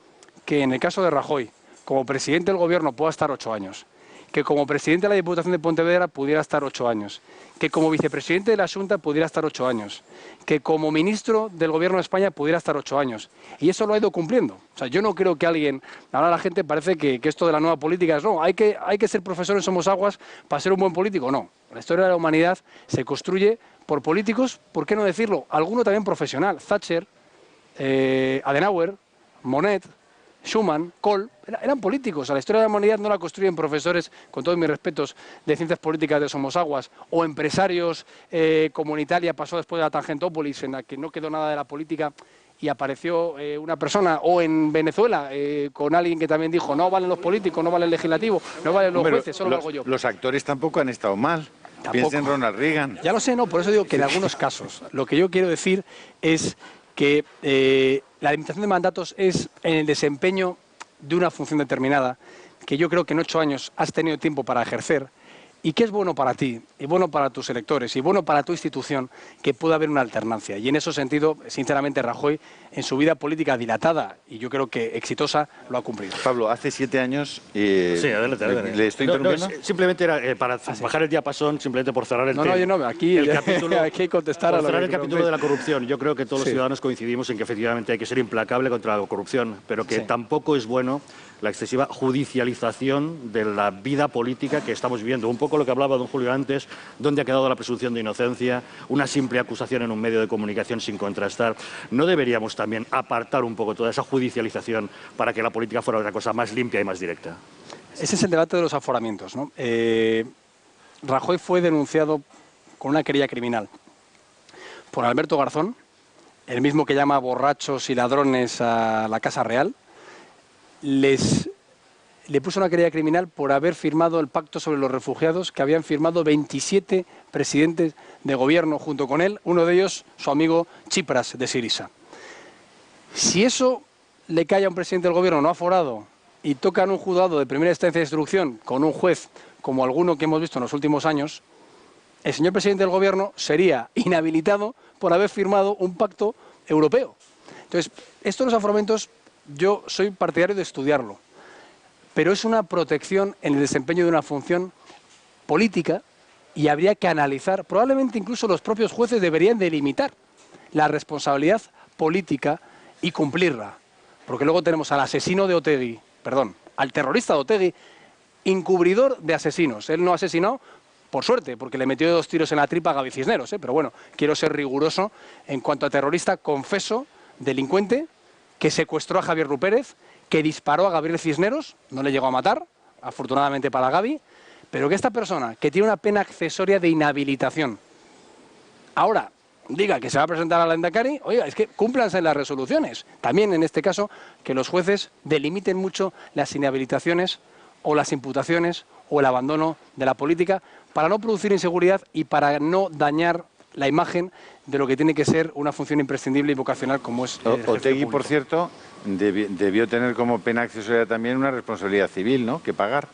que en el caso de Rajoy, como presidente del Gobierno pueda estar 8 años, que como presidente de la Diputación de Pontevedra pudiera estar 8 años, que como vicepresidente de la Xunta pudiera estar 8 años, que como ministro del Gobierno de España pudiera estar 8 años. Y eso lo ha ido cumpliendo. O sea, yo no creo que alguien... Ahora la gente parece que esto de la nueva política es no, hay que ser profesor en Somosaguas para ser un buen político. No, la historia de la humanidad se construye por políticos, ¿por qué no decirlo? Alguno también profesional. Thatcher, Adenauer, Monet, Schuman, Kohl, eran políticos. A la historia de la humanidad no la construyen profesores, con todos mis respetos, de ciencias políticas de Somosaguas, o empresarios como en Italia pasó después de la Tangentópolis, en la que no quedó nada de la política y apareció una persona, o en Venezuela, con alguien que también dijo, no valen los políticos, no vale el legislativo, no valen los jueces, solo lo hago yo. Los actores tampoco han estado mal. Piensa en Ronald Reagan. Ya lo sé, no, por eso digo que en algunos casos, lo que yo quiero decir es que la limitación de mandatos es en el desempeño de una función determinada, que yo creo que en 8 años has tenido tiempo para ejercer y que es bueno para ti, y bueno para tus electores, y bueno para tu institución, que pueda haber una alternancia. Y en ese sentido, sinceramente, Rajoy, en su vida política dilatada, y yo creo que exitosa, lo ha cumplido. Pablo, hace 7 años... sí, adelante. ¿Le estoy interrumpiendo? Simplemente era para bajar el diapasón, simplemente por cerrar el tema. No, aquí el capítulo, hay que contestar a lo cerrar el capítulo de la corrupción. Yo creo que todos los ciudadanos coincidimos en que efectivamente hay que ser implacable contra la corrupción, pero que tampoco es bueno la excesiva judicialización de la vida política que estamos viviendo. Un poco lo que hablaba don Julio antes, dónde ha quedado la presunción de inocencia, una simple acusación en un medio de comunicación sin contrastar. ¿No deberíamos también apartar un poco toda esa judicialización para que la política fuera otra cosa más limpia y más directa? Ese es el debate de los aforamientos, ¿no? Rajoy fue denunciado con una querella criminal por Alberto Garzón, el mismo que llama borrachos y ladrones a la Casa Real. Le puso una querella criminal por haber firmado el pacto sobre los refugiados que habían firmado 27 presidentes de gobierno junto con él, uno de ellos su amigo Tsipras de Syriza. Si eso le cae a un presidente del gobierno no aforado y toca en un juzgado de primera instancia de instrucción con un juez como alguno que hemos visto en los últimos años, el señor presidente del gobierno sería inhabilitado por haber firmado un pacto europeo. Entonces, estos los aforamientos, yo soy partidario de estudiarlo, pero es una protección en el desempeño de una función política y habría que analizar, probablemente incluso los propios jueces deberían delimitar la responsabilidad política y cumplirla, porque luego tenemos al asesino de Otegi, perdón, al terrorista de Otegi, encubridor de asesinos. Él no asesinó, por suerte, porque le metió 2 tiros en la tripa a Gaby Cisneros, pero bueno, quiero ser riguroso en cuanto a terrorista, confeso, delincuente, que secuestró a Javier Rupérez, que disparó a Gabriel Cisneros, no le llegó a matar, afortunadamente para Gaby, pero que esta persona, que tiene una pena accesoria de inhabilitación, ahora diga que se va a presentar a la Endacari, oiga, es que cúmplanse las resoluciones. También en este caso, que los jueces delimiten mucho las inhabilitaciones o las imputaciones o el abandono de la política para no producir inseguridad y para no dañar la imagen de lo que tiene que ser una función imprescindible y vocacional como es Otegi, por cierto, debió tener como pena accesoria también una responsabilidad civil, ¿no?, que pagar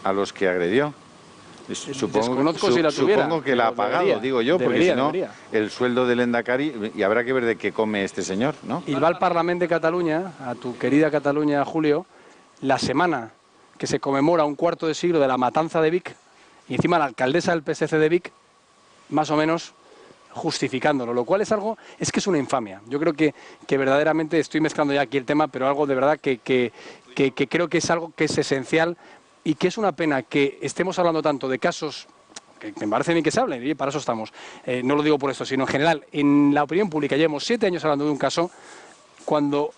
a los que agredió. Supongo que la ha pagado, debería, digo yo, porque si no, el sueldo del Endacari, y habrá que ver de qué come este señor, ¿no? Y va al Parlamento de Cataluña, a tu querida Cataluña, Julio, la semana que se conmemora un cuarto de siglo de la matanza de Vic, y encima la alcaldesa del PSC de Vic, más o menos justificándolo, lo cual es que es una infamia. Yo creo que verdaderamente, estoy mezclando ya aquí el tema, pero algo de verdad que creo que es algo que es esencial y que es una pena que estemos hablando tanto de casos, que me parece bien que se hablen, y para eso estamos, no lo digo por esto, sino en general, en la opinión pública llevamos 7 años hablando de un caso cuando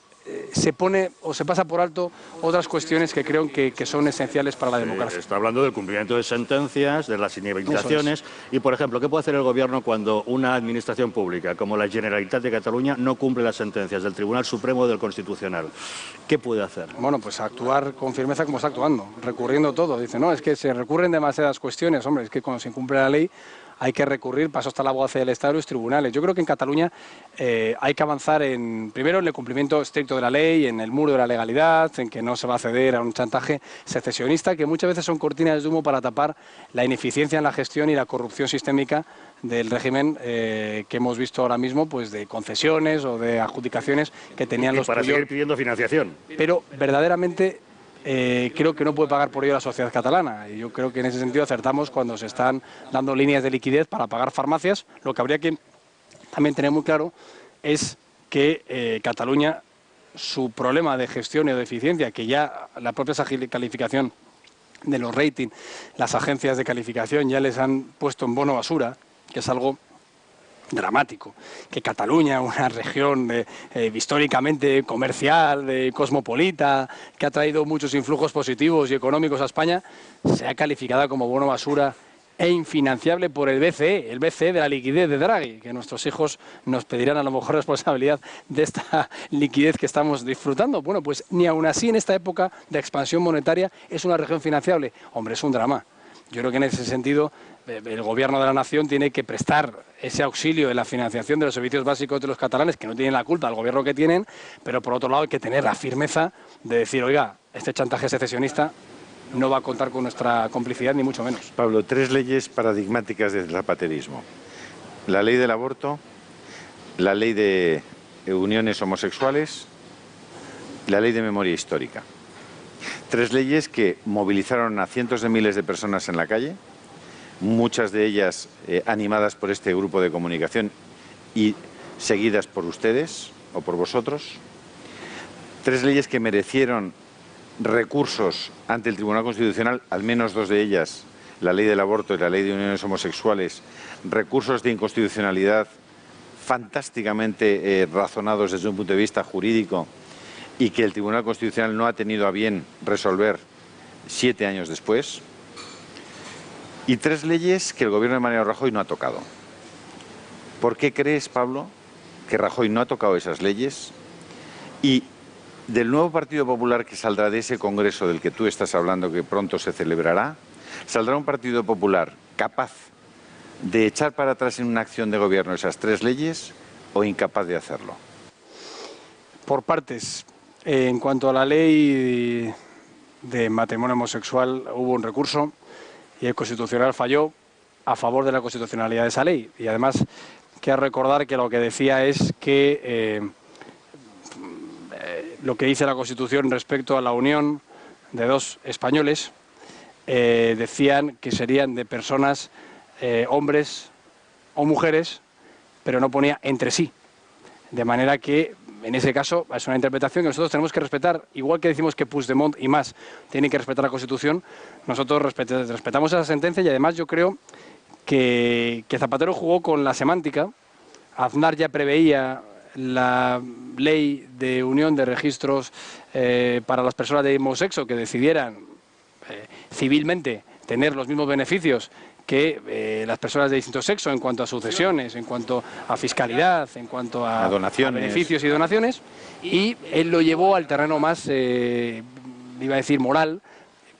se pone o se pasa por alto otras cuestiones que creo que son esenciales para la democracia. Está hablando del cumplimiento de sentencias, de las inhabilitaciones y, por ejemplo, ¿qué puede hacer el Gobierno cuando una administración pública como la Generalitat de Cataluña no cumple las sentencias del Tribunal Supremo o del Constitucional? ¿Qué puede hacer? Bueno, pues actuar con firmeza como está actuando, recurriendo todo. Dice, no, es que se recurren demasiadas cuestiones, hombre, es que cuando se incumple la ley hay que recurrir, para eso está la abogacía del Estado y los tribunales. Yo creo que en Cataluña hay que avanzar primero en el cumplimiento estricto de la ley, en el muro de la legalidad, en que no se va a ceder a un chantaje secesionista, que muchas veces son cortinas de humo para tapar la ineficiencia en la gestión y la corrupción sistémica del régimen que hemos visto ahora mismo, pues de concesiones o de adjudicaciones que tenían los para seguir pidiendo financiación. Pero verdaderamente creo que no puede pagar por ello la sociedad catalana, y yo creo que en ese sentido acertamos cuando se están dando líneas de liquidez para pagar farmacias. Lo que habría que también tener muy claro es que Cataluña, su problema de gestión y de eficiencia, que ya la propia calificación de los ratings, las agencias de calificación ya les han puesto en bono basura, que es algo dramático, que Cataluña, una región históricamente comercial, cosmopolita, que ha traído muchos influjos positivos y económicos a España, sea calificada como bono basura e infinanciable por el BCE de la liquidez de Draghi, que nuestros hijos nos pedirán a lo mejor responsabilidad de esta liquidez que estamos disfrutando. Bueno, pues ni aún así en esta época de expansión monetaria es una región financiable. Hombre, es un drama. Yo creo que en ese sentido el Gobierno de la Nación tiene que prestar ese auxilio en la financiación de los servicios básicos de los catalanes, que no tienen la culpa del gobierno que tienen, pero por otro lado hay que tener la firmeza de decir, oiga, este chantaje secesionista no va a contar con nuestra complicidad, ni mucho menos. Pablo, 3 leyes paradigmáticas del zapaterismo. La ley del aborto, la ley de uniones homosexuales, la ley de memoria histórica. 3 leyes que movilizaron a cientos de miles de personas en la calle, muchas de ellas animadas por este grupo de comunicación y seguidas por ustedes o por vosotros. 3 leyes que merecieron recursos ante el Tribunal Constitucional, al menos 2 de ellas, la ley del aborto y la ley de uniones homosexuales, recursos de inconstitucionalidad fantásticamente razonados desde un punto de vista jurídico y que el Tribunal Constitucional no ha tenido a bien resolver 7 años después. Y 3 leyes que el gobierno de Mariano Rajoy no ha tocado. ¿Por qué crees, Pablo, que Rajoy no ha tocado esas leyes? Y del nuevo Partido Popular que saldrá de ese congreso del que tú estás hablando, que pronto se celebrará, ¿saldrá un Partido Popular capaz de echar para atrás en una acción de gobierno esas 3 leyes o incapaz de hacerlo? Por partes. En cuanto a la ley de matrimonio homosexual, hubo un recurso y el Constitucional falló a favor de la constitucionalidad de esa ley. Y además, quiero recordar que lo que decía es que lo que dice la Constitución respecto a la unión de 2 españoles, decían que serían de personas, hombres o mujeres, pero no ponía entre sí. De manera que en ese caso es una interpretación que nosotros tenemos que respetar, igual que decimos que Puigdemont y más tienen que respetar la Constitución, nosotros respetamos esa sentencia y además yo creo que Zapatero jugó con la semántica. Aznar ya preveía la ley de unión de registros para las personas de mismo sexo que decidieran civilmente tener los mismos beneficios que las personas de distinto sexo en cuanto a sucesiones, en cuanto a fiscalidad, en cuanto a donaciones, a beneficios y donaciones, y él lo llevó al terreno más, iba a decir, moral,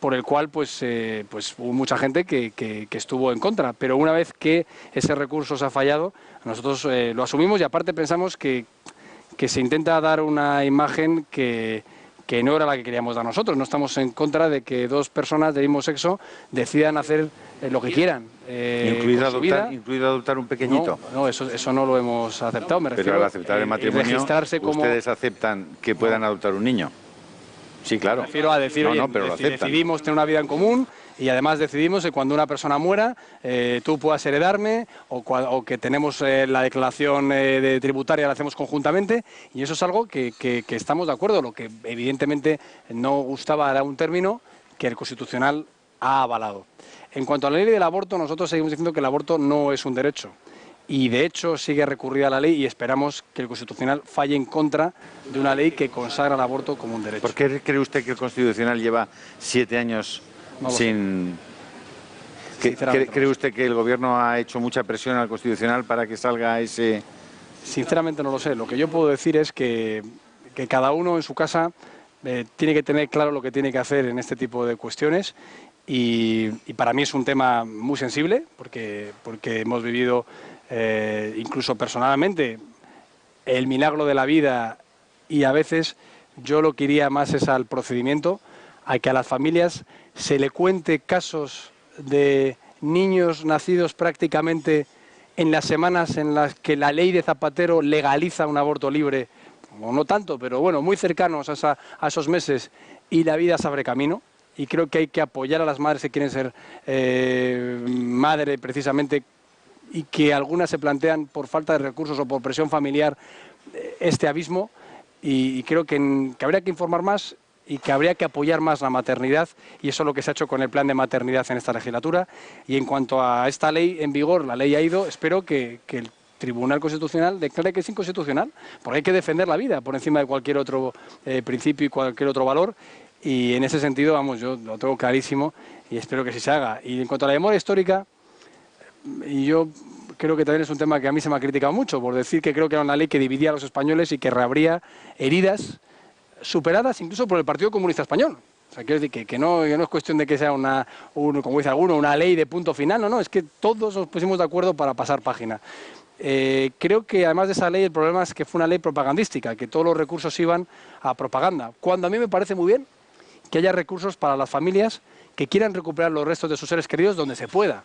por el cual pues hubo mucha gente que estuvo en contra. Pero una vez que ese recurso se ha fallado, nosotros lo asumimos y aparte pensamos que se intenta dar una imagen que no era la que queríamos dar nosotros. No estamos en contra de que dos personas del mismo sexo decidan hacer lo que quieran. ¿Incluido adoptar un pequeñito? No, eso no lo hemos aceptado. Me refiero, pero al aceptar el matrimonio, ¿ustedes aceptan que puedan adoptar un niño? Sí, claro. Me refiero a decir, oye, pero decidimos tener una vida en común y además decidimos que cuando una persona muera tú puedas heredarme o que tenemos la declaración de tributaria la hacemos conjuntamente y eso es algo que estamos de acuerdo. Lo que evidentemente no gustaba era un término que el Constitucional ha avalado. En cuanto a la ley del aborto, nosotros seguimos diciendo que el aborto no es un derecho. Y de hecho sigue recurrida la ley y esperamos que el Constitucional falle en contra de una ley que consagra el aborto como un derecho. ¿Por qué cree usted que el Constitucional lleva 7 años sin...? ¿Cree usted que el Gobierno ha hecho mucha presión al Constitucional para que salga ese...? Sinceramente no lo sé. Lo que yo puedo decir es que cada uno en su casa tiene que tener claro lo que tiene que hacer en este tipo de cuestiones y para mí es un tema muy sensible porque hemos vivido... incluso personalmente, el milagro de la vida y a veces yo lo que iría más es al procedimiento, a que a las familias se le cuente casos de niños nacidos prácticamente en las semanas en las que la ley de Zapatero legaliza un aborto libre, o no tanto, pero bueno, muy cercanos a esos meses y la vida se abre camino. Y creo que hay que apoyar a las madres que quieren ser madre precisamente y que algunas se plantean por falta de recursos o por presión familiar este abismo y creo que habría que informar más y que habría que apoyar más la maternidad y eso es lo que se ha hecho con el plan de maternidad en esta legislatura y en cuanto a esta ley en vigor, la ley ha ido, espero que el Tribunal Constitucional declare que es inconstitucional porque hay que defender la vida por encima de cualquier otro principio y cualquier otro valor y en ese sentido, vamos, yo lo tengo clarísimo y espero que sí se haga. Y en cuanto a la memoria histórica, y yo creo que también es un tema que a mí se me ha criticado mucho, por decir que creo que era una ley que dividía a los españoles y que reabría heridas superadas incluso por el Partido Comunista Español. O sea, quiero decir que no es cuestión de que sea como dice alguno, una ley de punto final, no, es que todos nos pusimos de acuerdo para pasar página. Creo que además de esa ley el problema es que fue una ley propagandística, que todos los recursos iban a propaganda, cuando a mí me parece muy bien que haya recursos para las familias que quieran recuperar los restos de sus seres queridos donde se pueda.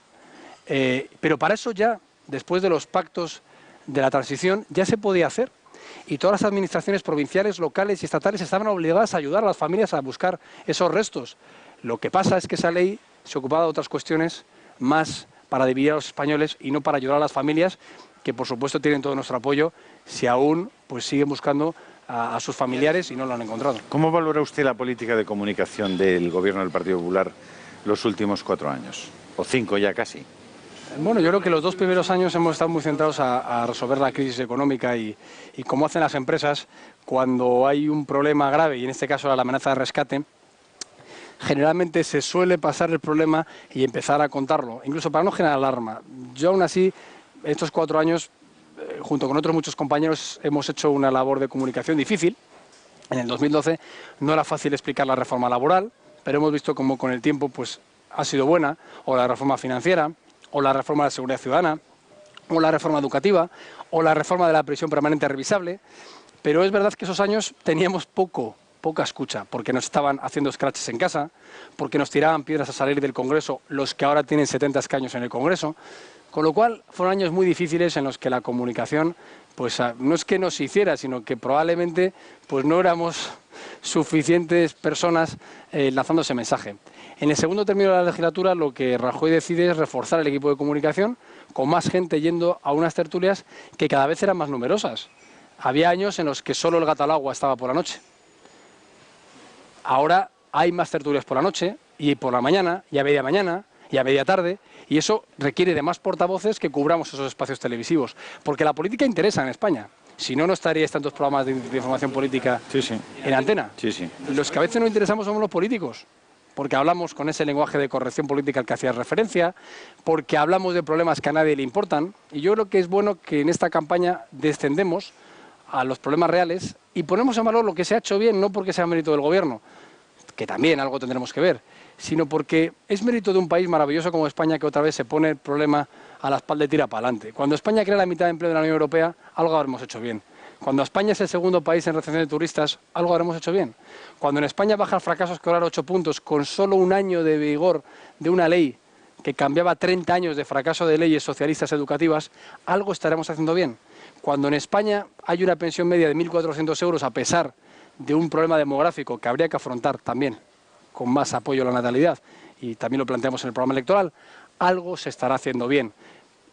Pero para eso ya, después de los pactos de la transición, ya se podía hacer. Y todas las administraciones provinciales, locales y estatales estaban obligadas a ayudar a las familias a buscar esos restos. Lo que pasa es que esa ley se ocupaba de otras cuestiones más para dividir a los españoles y no para ayudar a las familias, que por supuesto tienen todo nuestro apoyo, si aún pues siguen buscando a sus familiares y no lo han encontrado. ¿Cómo valora usted la política de comunicación del Gobierno del Partido Popular los últimos 4 años? O 5 ya casi. Bueno, yo creo que los 2 primeros años hemos estado muy centrados a resolver la crisis económica y como hacen las empresas cuando hay un problema grave, y en este caso era la amenaza de rescate, generalmente se suele pasar el problema y empezar a contarlo, incluso para no generar alarma. Yo aún así, estos 4 años, junto con otros muchos compañeros, hemos hecho una labor de comunicación difícil. En el 2012 no era fácil explicar la reforma laboral, pero hemos visto cómo con el tiempo pues, ha sido buena, o la reforma financiera, o la reforma de la seguridad ciudadana, o la reforma educativa, o la reforma de la prisión permanente revisable, pero es verdad que esos años teníamos poca escucha, porque nos estaban haciendo scratches en casa, porque nos tiraban piedras a salir del Congreso los que ahora tienen 70 escaños en el Congreso, con lo cual fueron años muy difíciles en los que la comunicación, pues no es que no se hiciera, sino que probablemente pues no éramos suficientes personas lanzando ese mensaje. En el segundo término de la legislatura lo que Rajoy decide es reforzar el equipo de comunicación con más gente yendo a unas tertulias que cada vez eran más numerosas. Había años en los que solo el gato al agua estaba por la noche. Ahora hay más tertulias por la noche, y por la mañana, y a media mañana, y a media tarde, y eso requiere de más portavoces que cubramos esos espacios televisivos. Porque la política interesa en España. Si no, no estaríais tantos programas de información política en antena. Los que a veces no interesamos somos los políticos, porque hablamos con ese lenguaje de corrección política al que hacías referencia, porque hablamos de problemas que a nadie le importan, y yo creo que es bueno que en esta campaña descendemos a los problemas reales y ponemos en valor lo que se ha hecho bien, no porque sea mérito del gobierno, que también algo tendremos que ver, sino porque es mérito de un país maravilloso como España, que otra vez se pone el problema a la espalda y tira para adelante. Cuando España crea la mitad de empleo de la Unión Europea, algo habremos hecho bien. Cuando España es el segundo país en recepción de turistas, algo habremos hecho bien. Cuando en España baja el fracaso escolar 8 puntos con solo un año de vigor de una ley que cambiaba 30 años de fracaso de leyes socialistas educativas, algo estaremos haciendo bien. Cuando en España hay una pensión media de 1.400 euros a pesar de un problema demográfico que habría que afrontar también con más apoyo a la natalidad, y también lo planteamos en el programa electoral, algo se estará haciendo bien.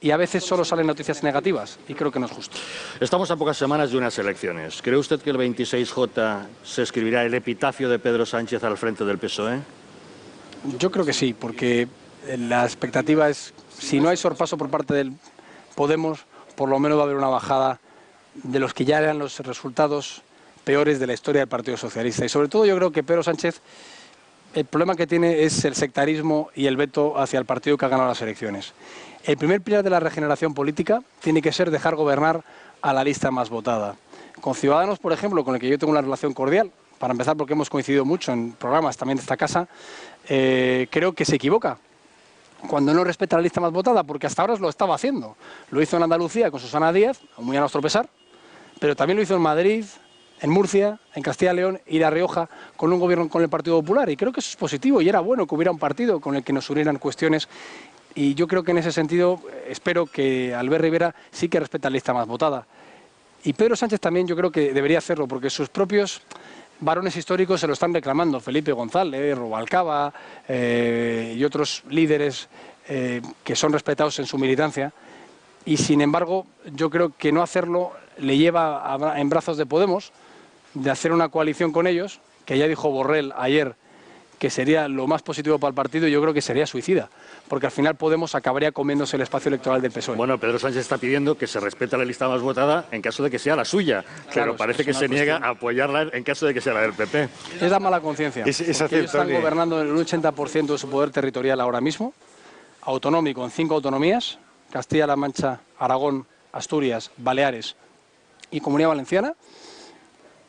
Y a veces solo salen noticias negativas, y creo que no es justo. Estamos a pocas semanas de unas elecciones. ¿Cree usted que el 26J se escribirá el epitafio de Pedro Sánchez al frente del PSOE? Yo creo que sí, porque la expectativa es, si no hay sorpaso por parte del Podemos, por lo menos va a haber una bajada de los que ya eran los resultados peores de la historia del Partido Socialista. Y sobre todo yo creo que Pedro Sánchez, el problema que tiene es el sectarismo y el veto hacia el partido que ha ganado las elecciones. El primer pilar de la regeneración política tiene que ser dejar gobernar a la lista más votada. Con Ciudadanos, por ejemplo, con el que yo tengo una relación cordial, para empezar porque hemos coincidido mucho en programas también de esta casa, creo que se equivoca cuando no respeta la lista más votada, porque hasta ahora lo estaba haciendo. Lo hizo en Andalucía con Susana Díaz, muy a nuestro pesar, pero también lo hizo en Madrid, en Murcia, en Castilla y León y La Rioja, con un gobierno con el Partido Popular. Y creo que eso es positivo, y era bueno que hubiera un partido con el que nos unieran cuestiones. Y yo creo que en ese sentido espero que Albert Rivera sí que respete la lista más votada. Y Pedro Sánchez también yo creo que debería hacerlo, porque sus propios varones históricos se lo están reclamando. Felipe González, Rubalcaba y otros líderes que son respetados en su militancia. Y sin embargo, yo creo que no hacerlo le lleva en brazos de Podemos, de hacer una coalición con ellos, que ya dijo Borrell ayer que sería lo más positivo para el partido, y yo creo que sería suicida, porque al final Podemos acabaría comiéndose el espacio electoral del PSOE. Bueno, Pedro Sánchez está pidiendo que se respete la lista más votada en caso de que sea la suya, claro, pero parece que se niega a apoyarla en caso de que sea la del PP. Es la mala conciencia. Es ellos están gobernando en el 80% de su poder territorial ahora mismo, autonómico en 5 autonomías, Castilla-La Mancha, Aragón, Asturias, Baleares y Comunidad Valenciana.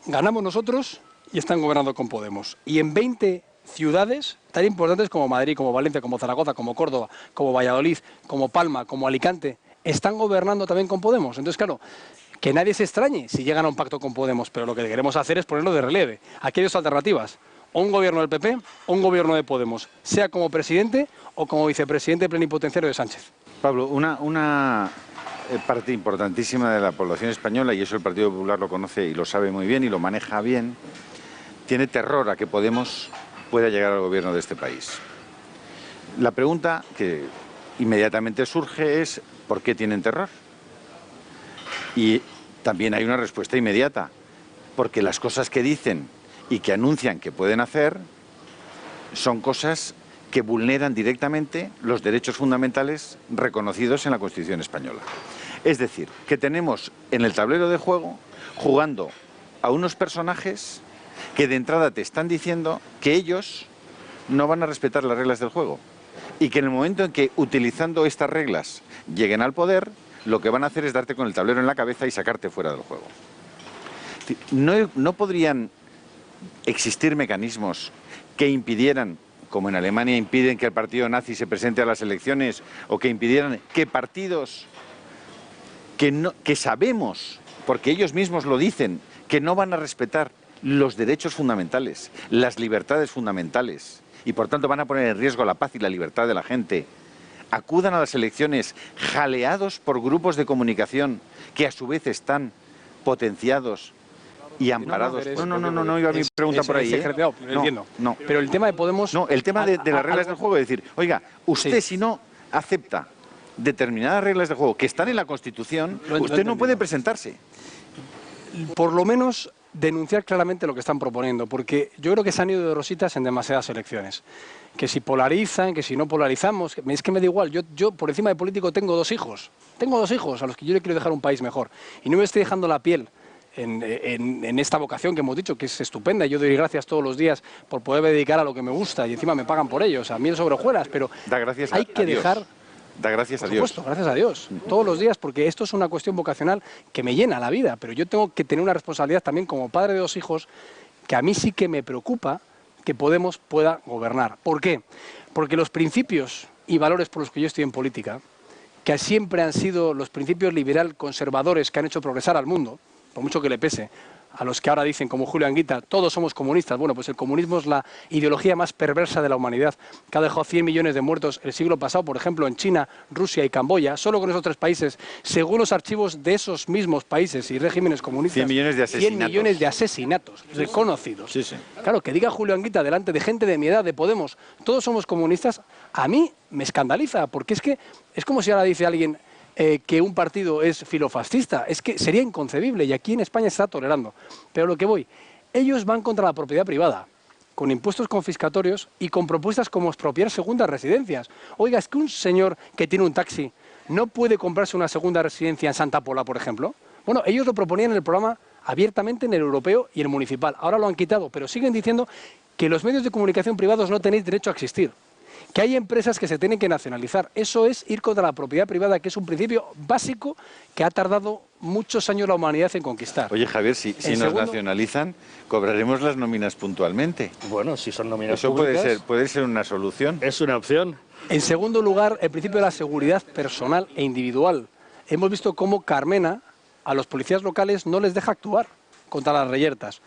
Ganamos nosotros y están gobernando con Podemos. Y en 20 ciudades tan importantes como Madrid, como Valencia, como Zaragoza, como Córdoba, como Valladolid, como Palma, como Alicante, están gobernando también con Podemos. Entonces, claro, que nadie se extrañe si llegan a un pacto con Podemos, pero lo que queremos hacer es ponerlo de relieve. Aquí hay dos alternativas: o un gobierno del PP o un gobierno de Podemos, sea como presidente o como vicepresidente plenipotenciario de Sánchez. Pablo, una parte importantísima de la población española, y eso el Partido Popular lo conoce y lo sabe muy bien y lo maneja bien, tiene terror a que Podemos pueda llegar al gobierno de este país. La pregunta que inmediatamente surge es ¿por qué tienen terror? Y también hay una respuesta inmediata: porque las cosas que dicen y que anuncian que pueden hacer son cosas que vulneran directamente los derechos fundamentales reconocidos en la Constitución española. Es decir, que tenemos en el tablero de juego jugando a unos personajes que de entrada te están diciendo que ellos no van a respetar las reglas del juego, y que en el momento en que, utilizando estas reglas, lleguen al poder, lo que van a hacer es darte con el tablero en la cabeza y sacarte fuera del juego. ¿No podrían existir mecanismos que impidieran, como en Alemania impiden que el partido nazi se presente a las elecciones, o que impidieran que partidos que sabemos, porque ellos mismos lo dicen, que no van a respetar los derechos fundamentales, las libertades fundamentales, y por tanto van a poner en riesgo la paz y la libertad de la gente, acudan a las elecciones jaleados por grupos de comunicación que a su vez están potenciados y amparados? No, iba mi pregunta por ahí. No. Pero el tema de Podemos... No, el tema de las reglas del juego, es decir, oiga, usted si no acepta determinadas reglas de juego que están en la Constitución, usted no puede presentarse. por lo menos denunciar claramente lo que están proponiendo, porque yo creo que se han ido de rositas en demasiadas elecciones. Que si polarizan, que si no polarizamos, es que me da igual. Yo por encima de político tengo dos hijos a los que yo le quiero dejar un país mejor. Y no me estoy dejando la piel en esta vocación que hemos dicho, que es estupenda. Yo doy gracias todos los días por poderme dedicar a lo que me gusta y encima me pagan por ello. O sea, miel sobre hojuelas, pero hay que dejar... Da gracias a Dios. Por supuesto, gracias a Dios, todos los días, porque esto es una cuestión vocacional que me llena la vida, pero yo tengo que tener una responsabilidad también como padre de dos hijos, que a mí sí que me preocupa que Podemos pueda gobernar. ¿Por qué? Porque los principios y valores por los que yo estoy en política, que siempre han sido los principios liberal conservadores que han hecho progresar al mundo, por mucho que le pese, a los que ahora dicen, como Julio Anguita, todos somos comunistas. Bueno, pues el comunismo es la ideología más perversa de la humanidad, que ha dejado 100 millones de muertos el siglo pasado, por ejemplo, en China, Rusia y Camboya. Solo con esos tres países, según los archivos de esos mismos países y regímenes comunistas, 100 millones de asesinatos. 100 millones de asesinatos reconocidos. Sí, sí. Claro, que diga Julio Anguita delante de gente de mi edad, de Podemos, todos somos comunistas, a mí me escandaliza, porque es que es como si ahora dice alguien... que un partido es filofascista, es que sería inconcebible y aquí en España se está tolerando. Pero lo que voy, ellos van contra la propiedad privada, con impuestos confiscatorios y con propuestas como expropiar segundas residencias. Oiga, es que un señor que tiene un taxi no puede comprarse una segunda residencia en Santa Pola, por ejemplo. Bueno, ellos lo proponían en el programa abiertamente en el europeo y el municipal. Ahora lo han quitado, pero siguen diciendo que los medios de comunicación privados no tenéis derecho a existir. Que hay empresas que se tienen que nacionalizar. Eso es ir contra la propiedad privada, que es un principio básico que ha tardado muchos años la humanidad en conquistar. Oye, Javier, si nos nacionalizan, cobraremos las nóminas puntualmente. Bueno, si son nóminas Eso públicas, puede ser una solución. es una opción. En segundo lugar, el principio de la seguridad personal e individual. Hemos visto cómo Carmena a los policías locales no les deja actuar contra las reyertas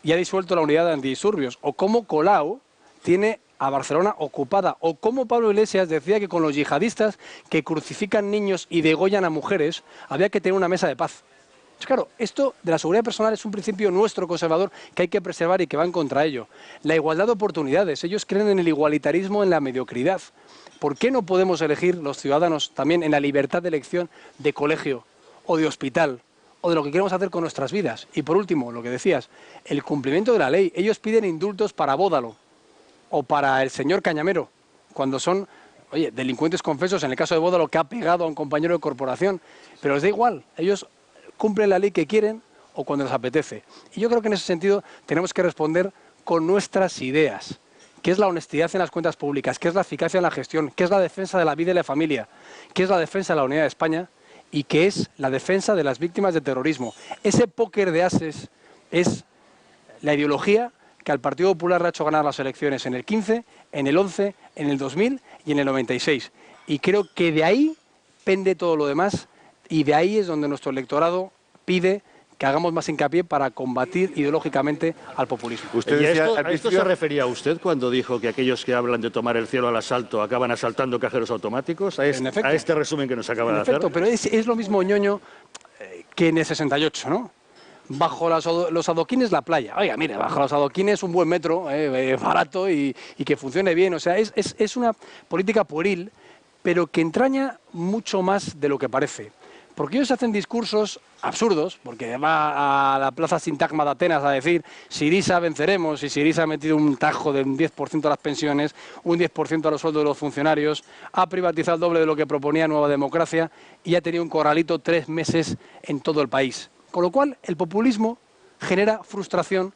y ha disuelto la unidad de antidisturbios. O cómo Colau tiene a Barcelona ocupada, o como Pablo Iglesias decía que con los yihadistas que crucifican niños y degollan a mujeres había que tener una mesa de paz. Pues claro, esto de la seguridad personal es un principio nuestro conservador que hay que preservar y que van contra ello. La igualdad de oportunidades, ellos creen en el igualitarismo, en la mediocridad. ¿Por qué no podemos elegir los ciudadanos también en la libertad de elección de colegio o de hospital o de lo que queremos hacer con nuestras vidas? Y por último, lo que decías, el cumplimiento de la ley. Ellos piden indultos para Bódalo o para el señor Cañamero, cuando son, oye, delincuentes confesos, en el caso de Bódalo, que ha pegado a un compañero de corporación, pero les da igual, ellos cumplen la ley que quieren o cuando les apetece. Y yo creo que en ese sentido tenemos que responder con nuestras ideas, que es la honestidad en las cuentas públicas, que es la eficacia en la gestión, que es la defensa de la vida y la familia, que es la defensa de la unidad de España y que es la defensa de las víctimas de terrorismo. Ese póker de ases es la ideología que al Partido Popular le ha hecho ganar las elecciones en el 15, en el 11, en el 2000 y en el 96. Y creo que de ahí pende todo lo demás y de ahí es donde nuestro electorado pide que hagamos más hincapié para combatir ideológicamente al populismo. ¿Y a esto se refería usted cuando dijo que aquellos que hablan de tomar el cielo al asalto acaban asaltando cajeros automáticos? ¿A este resumen que nos acaba de hacer? Pero es lo mismo ñoño que en el 68, ¿no? Bajo los adoquines la playa. Oiga, mire, bajo los adoquines un buen metro, barato y que funcione bien. O sea, es una política pueril, pero que entraña mucho más de lo que parece. Porque ellos hacen discursos absurdos, porque va a la plaza Sintagma de Atenas a decir Syriza venceremos, y Syriza ha metido un tajo de un 10% a las pensiones, un 10% a los sueldos de los funcionarios, ha privatizado el doble de lo que proponía Nueva Democracia y ha tenido un corralito 3 meses en todo el país. Con lo cual, el populismo genera frustración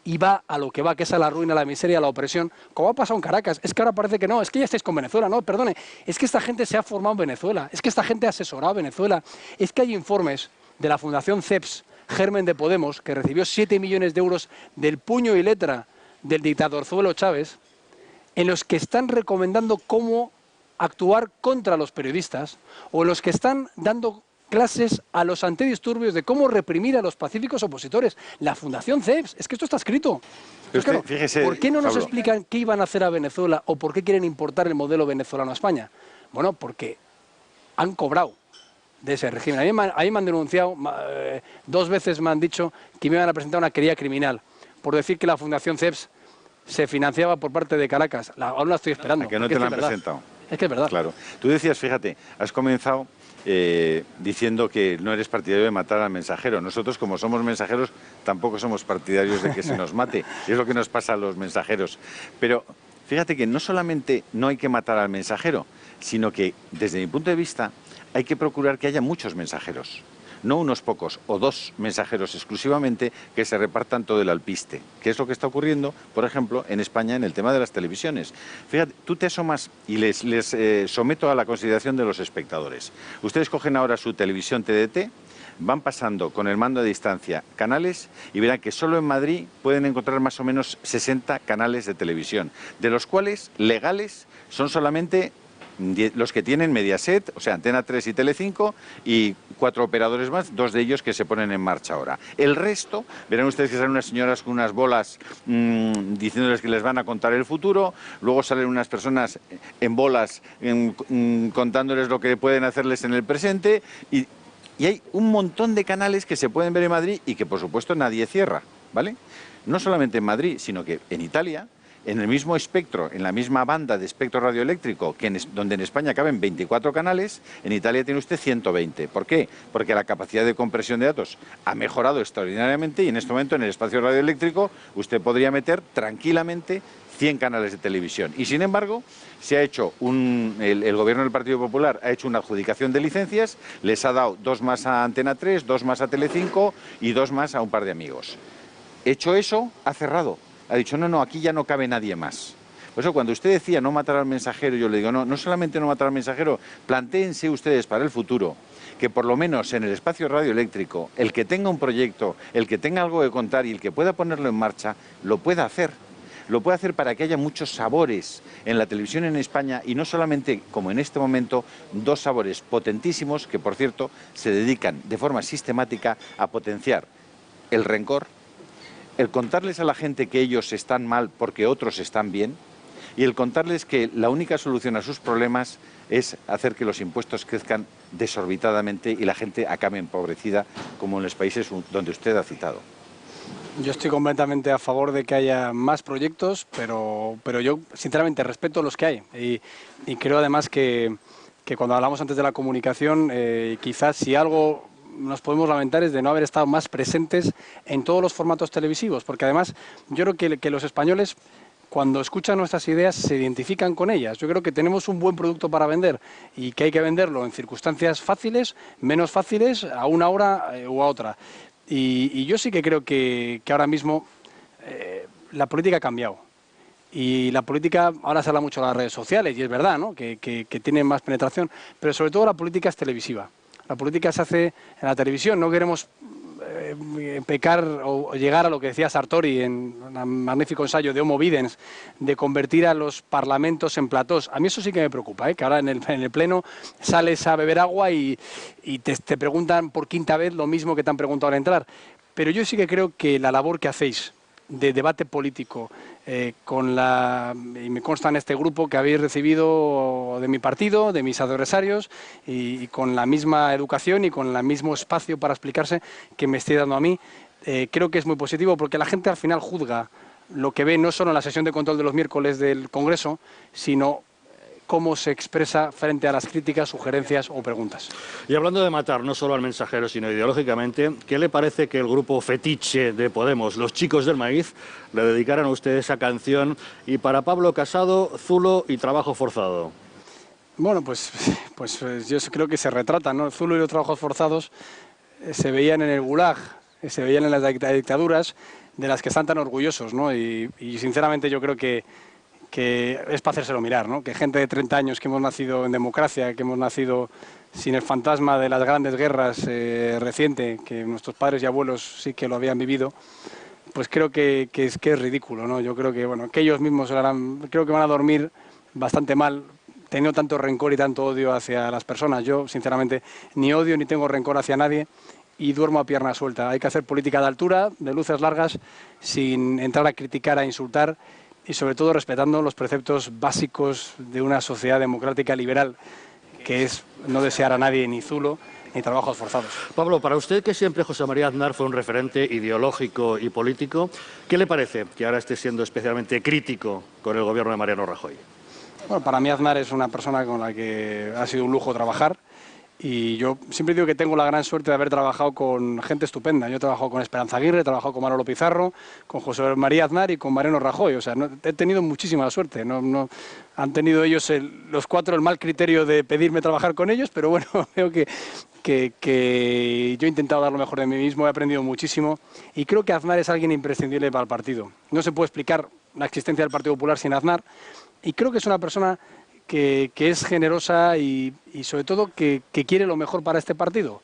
y va a lo que va, que es a la ruina, a la miseria, a la opresión, como ha pasado en Caracas. Es que ahora parece que no, es que ya estáis con Venezuela, no, perdone, es que esta gente se ha formado en Venezuela, es que esta gente ha asesorado a Venezuela, es que hay informes de la Fundación CEPS, germen de Podemos, que recibió 7 millones de euros del puño y letra del dictadorzuelo Chávez, en los que están recomendando cómo actuar contra los periodistas, o en los que están dando clases a los antidisturbios de cómo reprimir a los pacíficos opositores. La Fundación CEPS, es que esto está escrito. Entonces, claro, fíjese, ¿por qué no nos Pablo, explican qué iban a hacer a Venezuela o por qué quieren importar el modelo venezolano a España? Bueno, porque han cobrado de ese régimen. A mí me han denunciado, 2 veces me han dicho que me iban a presentar una querella criminal por decir que la Fundación CEPS se financiaba por parte de Caracas. Aún la estoy esperando. ¿A que no te la han presentado? Es que es verdad. Claro. Tú decías, fíjate, has comenzado diciendo que no eres partidario de matar al mensajero. Nosotros, como somos mensajeros, tampoco somos partidarios de que se nos mate. Es lo que nos pasa a los mensajeros. Pero fíjate que no solamente no hay que matar al mensajero, sino que, desde mi punto de vista, hay que procurar que haya muchos mensajeros. No unos pocos o dos mensajeros exclusivamente que se repartan todo el alpiste, que es lo que está ocurriendo, por ejemplo, en España en el tema de las televisiones. Fíjate, tú te asomas y les someto a la consideración de los espectadores. Ustedes cogen ahora su televisión TDT, van pasando con el mando a distancia canales y verán que solo en Madrid pueden encontrar más o menos 60 canales de televisión, de los cuales legales son solamente los que tienen Mediaset, o sea, Antena 3 y Telecinco, y 4 operadores más, 2 de ellos que se ponen en marcha ahora. El resto, verán ustedes que salen unas señoras con unas bolas diciéndoles que les van a contar el futuro, luego salen unas personas en bolas contándoles lo que pueden hacerles en el presente, y hay un montón de canales que se pueden ver en Madrid y que, por supuesto, nadie cierra, ¿vale? No solamente en Madrid, sino que en Italia, en el mismo espectro, en la misma banda de espectro radioeléctrico, donde en España caben 24 canales, en Italia tiene usted 120. ¿Por qué? Porque la capacidad de compresión de datos ha mejorado extraordinariamente y en este momento en el espacio radioeléctrico usted podría meter tranquilamente 100 canales de televisión. Y sin embargo, se ha hecho el gobierno del Partido Popular ha hecho una adjudicación de licencias, les ha dado 2 más a Antena 3, 2 más a Telecinco y 2 más a un par de amigos. Hecho eso, ha cerrado. Ha dicho, no, aquí ya no cabe nadie más. Por eso, cuando usted decía no matar al mensajero, yo le digo, no solamente no matar al mensajero, plantéense ustedes para el futuro que por lo menos en el espacio radioeléctrico, el que tenga un proyecto, el que tenga algo que contar y el que pueda ponerlo en marcha, lo pueda hacer. Lo puede hacer para que haya muchos sabores en la televisión en España y no solamente, como en este momento, 2 sabores potentísimos que, por cierto, se dedican de forma sistemática a potenciar el rencor, el contarles a la gente que ellos están mal porque otros están bien y el contarles que la única solución a sus problemas es hacer que los impuestos crezcan desorbitadamente y la gente acabe empobrecida, como en los países donde usted ha citado. Yo estoy completamente a favor de que haya más proyectos, pero yo sinceramente respeto los que hay y creo además que cuando hablamos antes de la comunicación, quizás si algo nos podemos lamentar es de no haber estado más presentes en todos los formatos televisivos, porque además yo creo que los españoles cuando escuchan nuestras ideas se identifican con ellas. Yo creo que tenemos un buen producto para vender y que hay que venderlo en circunstancias fáciles, menos fáciles, a una hora u a otra. Y yo sí que creo que ahora mismo la política ha cambiado. Y la política, ahora se habla mucho de las redes sociales, y es verdad, ¿no? que tienen más penetración, pero sobre todo la política es televisiva. La política se hace en la televisión, no queremos pecar o llegar a lo que decía Sartori en un magnífico ensayo de Homo Videns, de convertir a los parlamentos en platós. A mí eso sí que me preocupa, que ahora en el pleno sales a beber agua y te preguntan por 5ª vez lo mismo que te han preguntado al entrar. Pero yo sí que creo que la labor que hacéis de debate político, y me consta en este grupo que habéis recibido de mi partido, de mis adversarios, y con la misma educación y con el mismo espacio para explicarse que me estoy dando a mí, creo que es muy positivo porque la gente al final juzga lo que ve no solo en la sesión de control de los miércoles del Congreso, sino cómo se expresa frente a las críticas, sugerencias o preguntas. Y hablando de matar no solo al mensajero, sino ideológicamente, ¿qué le parece que el grupo fetiche de Podemos, Los Chicos del Maíz, le dedicaran a usted esa canción? Y para Pablo Casado, Zulo y Trabajo Forzado. Bueno, pues yo creo que se retrata, ¿no? El Zulo y los trabajos forzados se veían en el Gulag, se veían en las dictaduras de las que están tan orgullosos, ¿no? Y sinceramente yo creo que es para hacérselo mirar, ¿no? Que gente de 30 años que hemos nacido en democracia, que hemos nacido sin el fantasma de las grandes guerras reciente, que nuestros padres y abuelos sí que lo habían vivido, pues creo que es ridículo, ¿no? Yo creo que, bueno, que ellos mismos creo que van a dormir bastante mal, teniendo tanto rencor y tanto odio hacia las personas. Yo, sinceramente, ni odio ni tengo rencor hacia nadie y duermo a pierna suelta. Hay que hacer política de altura, de luces largas, sin entrar a criticar, a insultar, y sobre todo respetando los preceptos básicos de una sociedad democrática liberal, que es no desear a nadie ni zulo ni trabajos forzados. Pablo, para usted, que siempre José María Aznar fue un referente ideológico y político, ¿qué le parece que ahora esté siendo especialmente crítico con el gobierno de Mariano Rajoy? Bueno, para mí Aznar es una persona con la que ha sido un lujo trabajar Y yo siempre digo que tengo la gran suerte de haber trabajado con gente estupenda. Yo he trabajado con Esperanza Aguirre, he trabajado con Manolo Pizarro, con José María Aznar y con Mariano Rajoy. O sea, he tenido muchísima suerte. Han tenido ellos los cuatro el mal criterio de pedirme trabajar con ellos, pero bueno, veo que yo he intentado dar lo mejor de mí mismo, he aprendido muchísimo y creo que Aznar es alguien imprescindible para el partido. No se puede explicar la existencia del Partido Popular sin Aznar y creo que es una persona que es generosa y sobre todo que quiere lo mejor para este partido.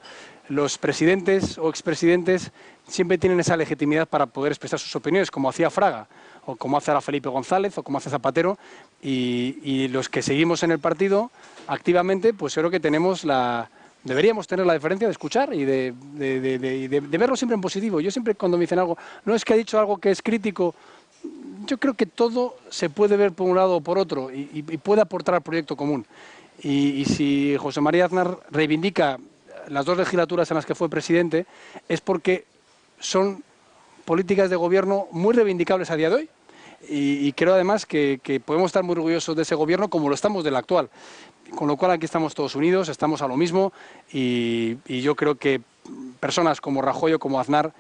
Los presidentes o expresidentes siempre tienen esa legitimidad para poder expresar sus opiniones, como hacía Fraga, o como hace ahora Felipe González, o como hace Zapatero, y los que seguimos en el partido activamente, pues creo que deberíamos tener la deferencia de escuchar y de verlo siempre en positivo. Yo siempre cuando me dicen algo, no es que ha dicho algo que es crítico, yo creo que todo se puede ver por un lado o por otro y puede aportar al proyecto común. Y si José María Aznar reivindica las 2 legislaturas en las que fue presidente, es porque son políticas de gobierno muy reivindicables a día de hoy. Y creo además que podemos estar muy orgullosos de ese gobierno como lo estamos del actual. Con lo cual aquí estamos todos unidos, estamos a lo mismo y yo creo que personas como Rajoy o como Aznar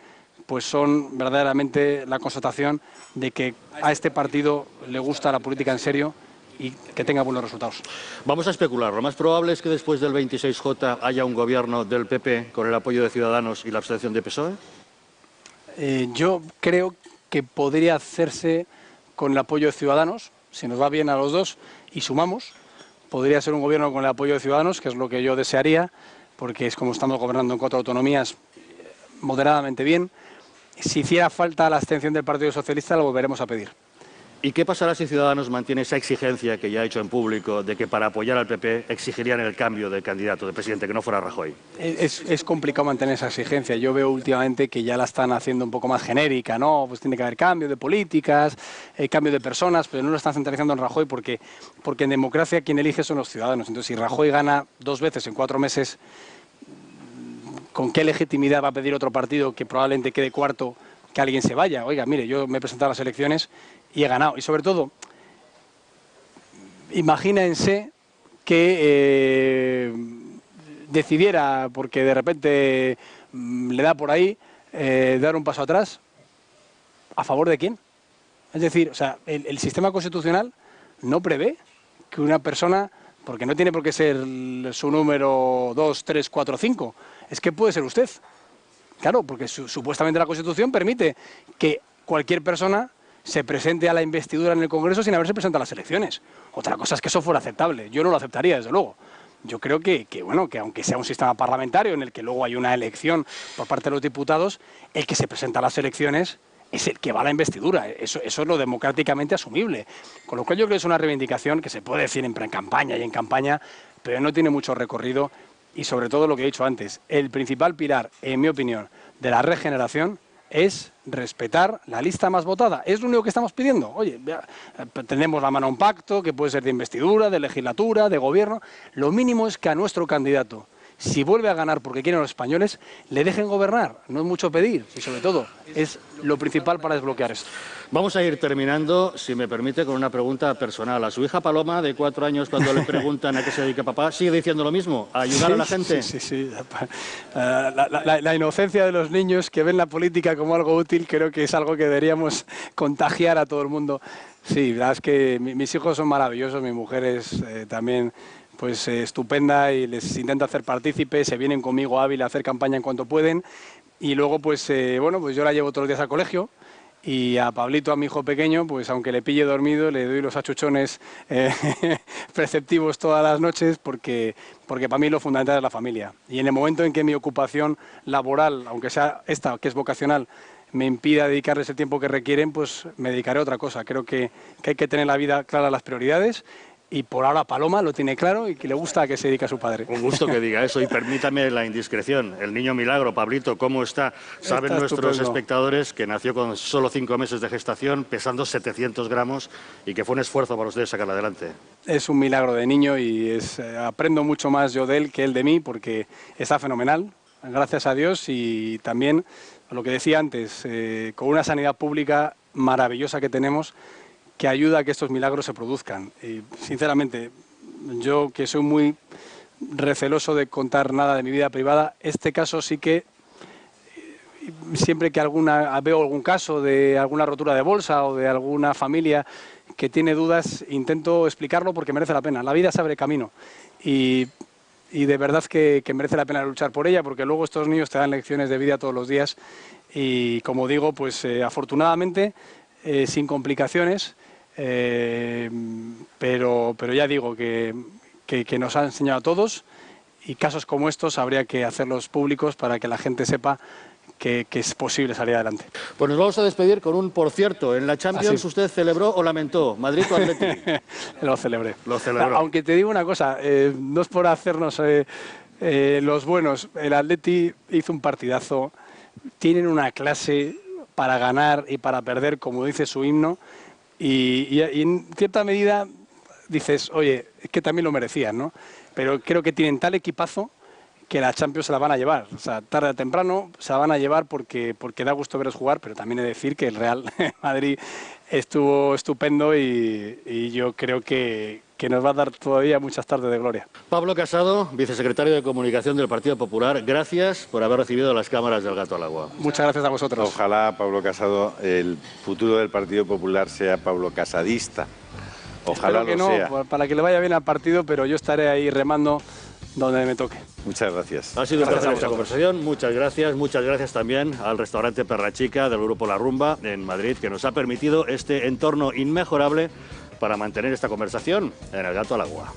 pues son verdaderamente la constatación de que a este partido le gusta la política en serio y que tenga buenos resultados. Vamos a especular. Lo más probable es que después del 26J haya un gobierno del PP con el apoyo de Ciudadanos y la abstención de PSOE. Yo creo que podría hacerse con el apoyo de Ciudadanos, si nos va bien a los dos y sumamos. Podría ser un gobierno con el apoyo de Ciudadanos, que es lo que yo desearía, porque es como estamos gobernando en 4 autonomías moderadamente bien. Si hiciera falta la abstención del Partido Socialista, lo volveremos a pedir. ¿Y qué pasará si Ciudadanos mantiene esa exigencia que ya ha hecho en público de que para apoyar al PP exigirían el cambio de candidato, de presidente, que no fuera Rajoy? Es complicado mantener esa exigencia. Yo veo últimamente que ya la están haciendo un poco más genérica, ¿no? Pues tiene que haber cambio de políticas, cambio de personas, pero no lo están centralizando en Rajoy porque en democracia quien elige son los ciudadanos. Entonces, si Rajoy gana 2 veces en 4 meses, ¿con qué legitimidad va a pedir otro partido que probablemente quede cuarto que alguien se vaya? Oiga, mire, yo me he presentado a las elecciones y he ganado. Y sobre todo, imagínense que decidiera, porque de repente le da por ahí, dar un paso atrás. ¿A favor de quién? Es decir, o sea, el sistema constitucional no prevé que una persona, porque no tiene por qué ser su número 2, 3, 4, 5, es que puede ser usted. Claro, porque supuestamente la Constitución permite que cualquier persona se presente a la investidura en el Congreso sin haberse presentado a las elecciones. Otra cosa es que eso fuera aceptable. Yo no lo aceptaría, desde luego. Yo creo que aunque sea un sistema parlamentario en el que luego hay una elección por parte de los diputados, el que se presenta a las elecciones es el que va a la investidura. Eso es lo democráticamente asumible. Con lo cual yo creo que es una reivindicación que se puede decir en campaña y en campaña, pero no tiene mucho recorrido. Y sobre todo lo que he dicho antes, el principal pilar, en mi opinión, de la regeneración es respetar la lista más votada. Es lo único que estamos pidiendo. Oye, tenemos la mano a un pacto que puede ser de investidura, de legislatura, de gobierno. Lo mínimo es que a nuestro candidato, si vuelve a ganar porque quieren los españoles, le dejen gobernar. No es mucho pedir y sobre todo es lo principal para desbloquear esto. Vamos a ir terminando, si me permite, con una pregunta personal. A su hija Paloma, de 4 años, cuando le preguntan a qué se dedica papá, ¿sigue diciendo lo mismo? ¿A ayudar a la gente? Sí. La inocencia de los niños que ven la política como algo útil creo que es algo que deberíamos contagiar a todo el mundo. Sí, la verdad es que mis hijos son maravillosos, mi mujer es también pues estupenda y les intento hacer partícipes, se vienen conmigo a Ávila a hacer campaña en cuanto pueden y luego pues pues yo la llevo todos los días al colegio. Y a Pablito, a mi hijo pequeño, pues aunque le pille dormido, le doy los achuchones preceptivos todas las noches porque para mí lo fundamental es la familia. Y en el momento en que mi ocupación laboral, aunque sea esta, que es vocacional, me impida dedicarles el tiempo que requieren, pues me dedicaré a otra cosa. Creo que hay que tener la vida clara, las prioridades. Y por ahora Paloma lo tiene claro y que le gusta a que se dedique a su padre. Un gusto que diga eso y permítame la indiscreción. El niño milagro, Pablito, ¿cómo está? Saben nuestros espectadores que nació con solo 5 meses de gestación, pesando 700 gramos y que fue un esfuerzo para ustedes sacarla adelante. Es un milagro de niño y aprendo mucho más yo de él que él de mí porque está fenomenal, gracias a Dios y también, lo que decía antes, con una sanidad pública maravillosa que tenemos, que ayuda a que estos milagros se produzcan. Y, sinceramente, yo que soy muy receloso de contar nada de mi vida privada. Este caso sí que, siempre que veo algún caso de alguna rotura de bolsa o de alguna familia que tiene dudas, intento explicarlo porque merece la pena. La vida se abre camino y de verdad que merece la pena luchar por ella, porque luego estos niños te dan lecciones de vida todos los días y, como digo, pues afortunadamente sin complicaciones, pero ya digo que nos ha enseñado a todos, y casos como estos habría que hacerlos públicos para que la gente sepa que es posible salir adelante. Pues nos vamos a despedir con un por cierto. En la Champions, ¿usted celebró o lamentó? ¿Madrid o Atleti? Lo celebré. Lo celebró. Aunque te digo una cosa, no es por hacernos los buenos. El Atleti hizo un partidazo, tienen una clase para ganar y para perder, como dice su himno, y en cierta medida dices, oye, es que también lo merecían, ¿no? Pero creo que tienen tal equipazo que la Champions se la van a llevar. O sea, tarde o temprano se la van a llevar porque da gusto veros jugar, pero también he de decir que el Real Madrid estuvo estupendo y yo creo que nos va a dar todavía muchas tardes de gloria. Pablo Casado, vicesecretario de Comunicación del Partido Popular, gracias por haber recibido las cámaras del Gato al Agua. Muchas gracias a vosotros. Ojalá, Pablo Casado, el futuro del Partido Popular sea Pablo Casadista. Ojalá que no, sea. Para que le vaya bien al partido, pero yo estaré ahí remando donde me toque. Muchas gracias. Ha sido un placer esta conversación. Muchas gracias también al restaurante Perra Chica del Grupo La Rumba en Madrid, que nos ha permitido este entorno inmejorable para mantener esta conversación en el Gato al Agua.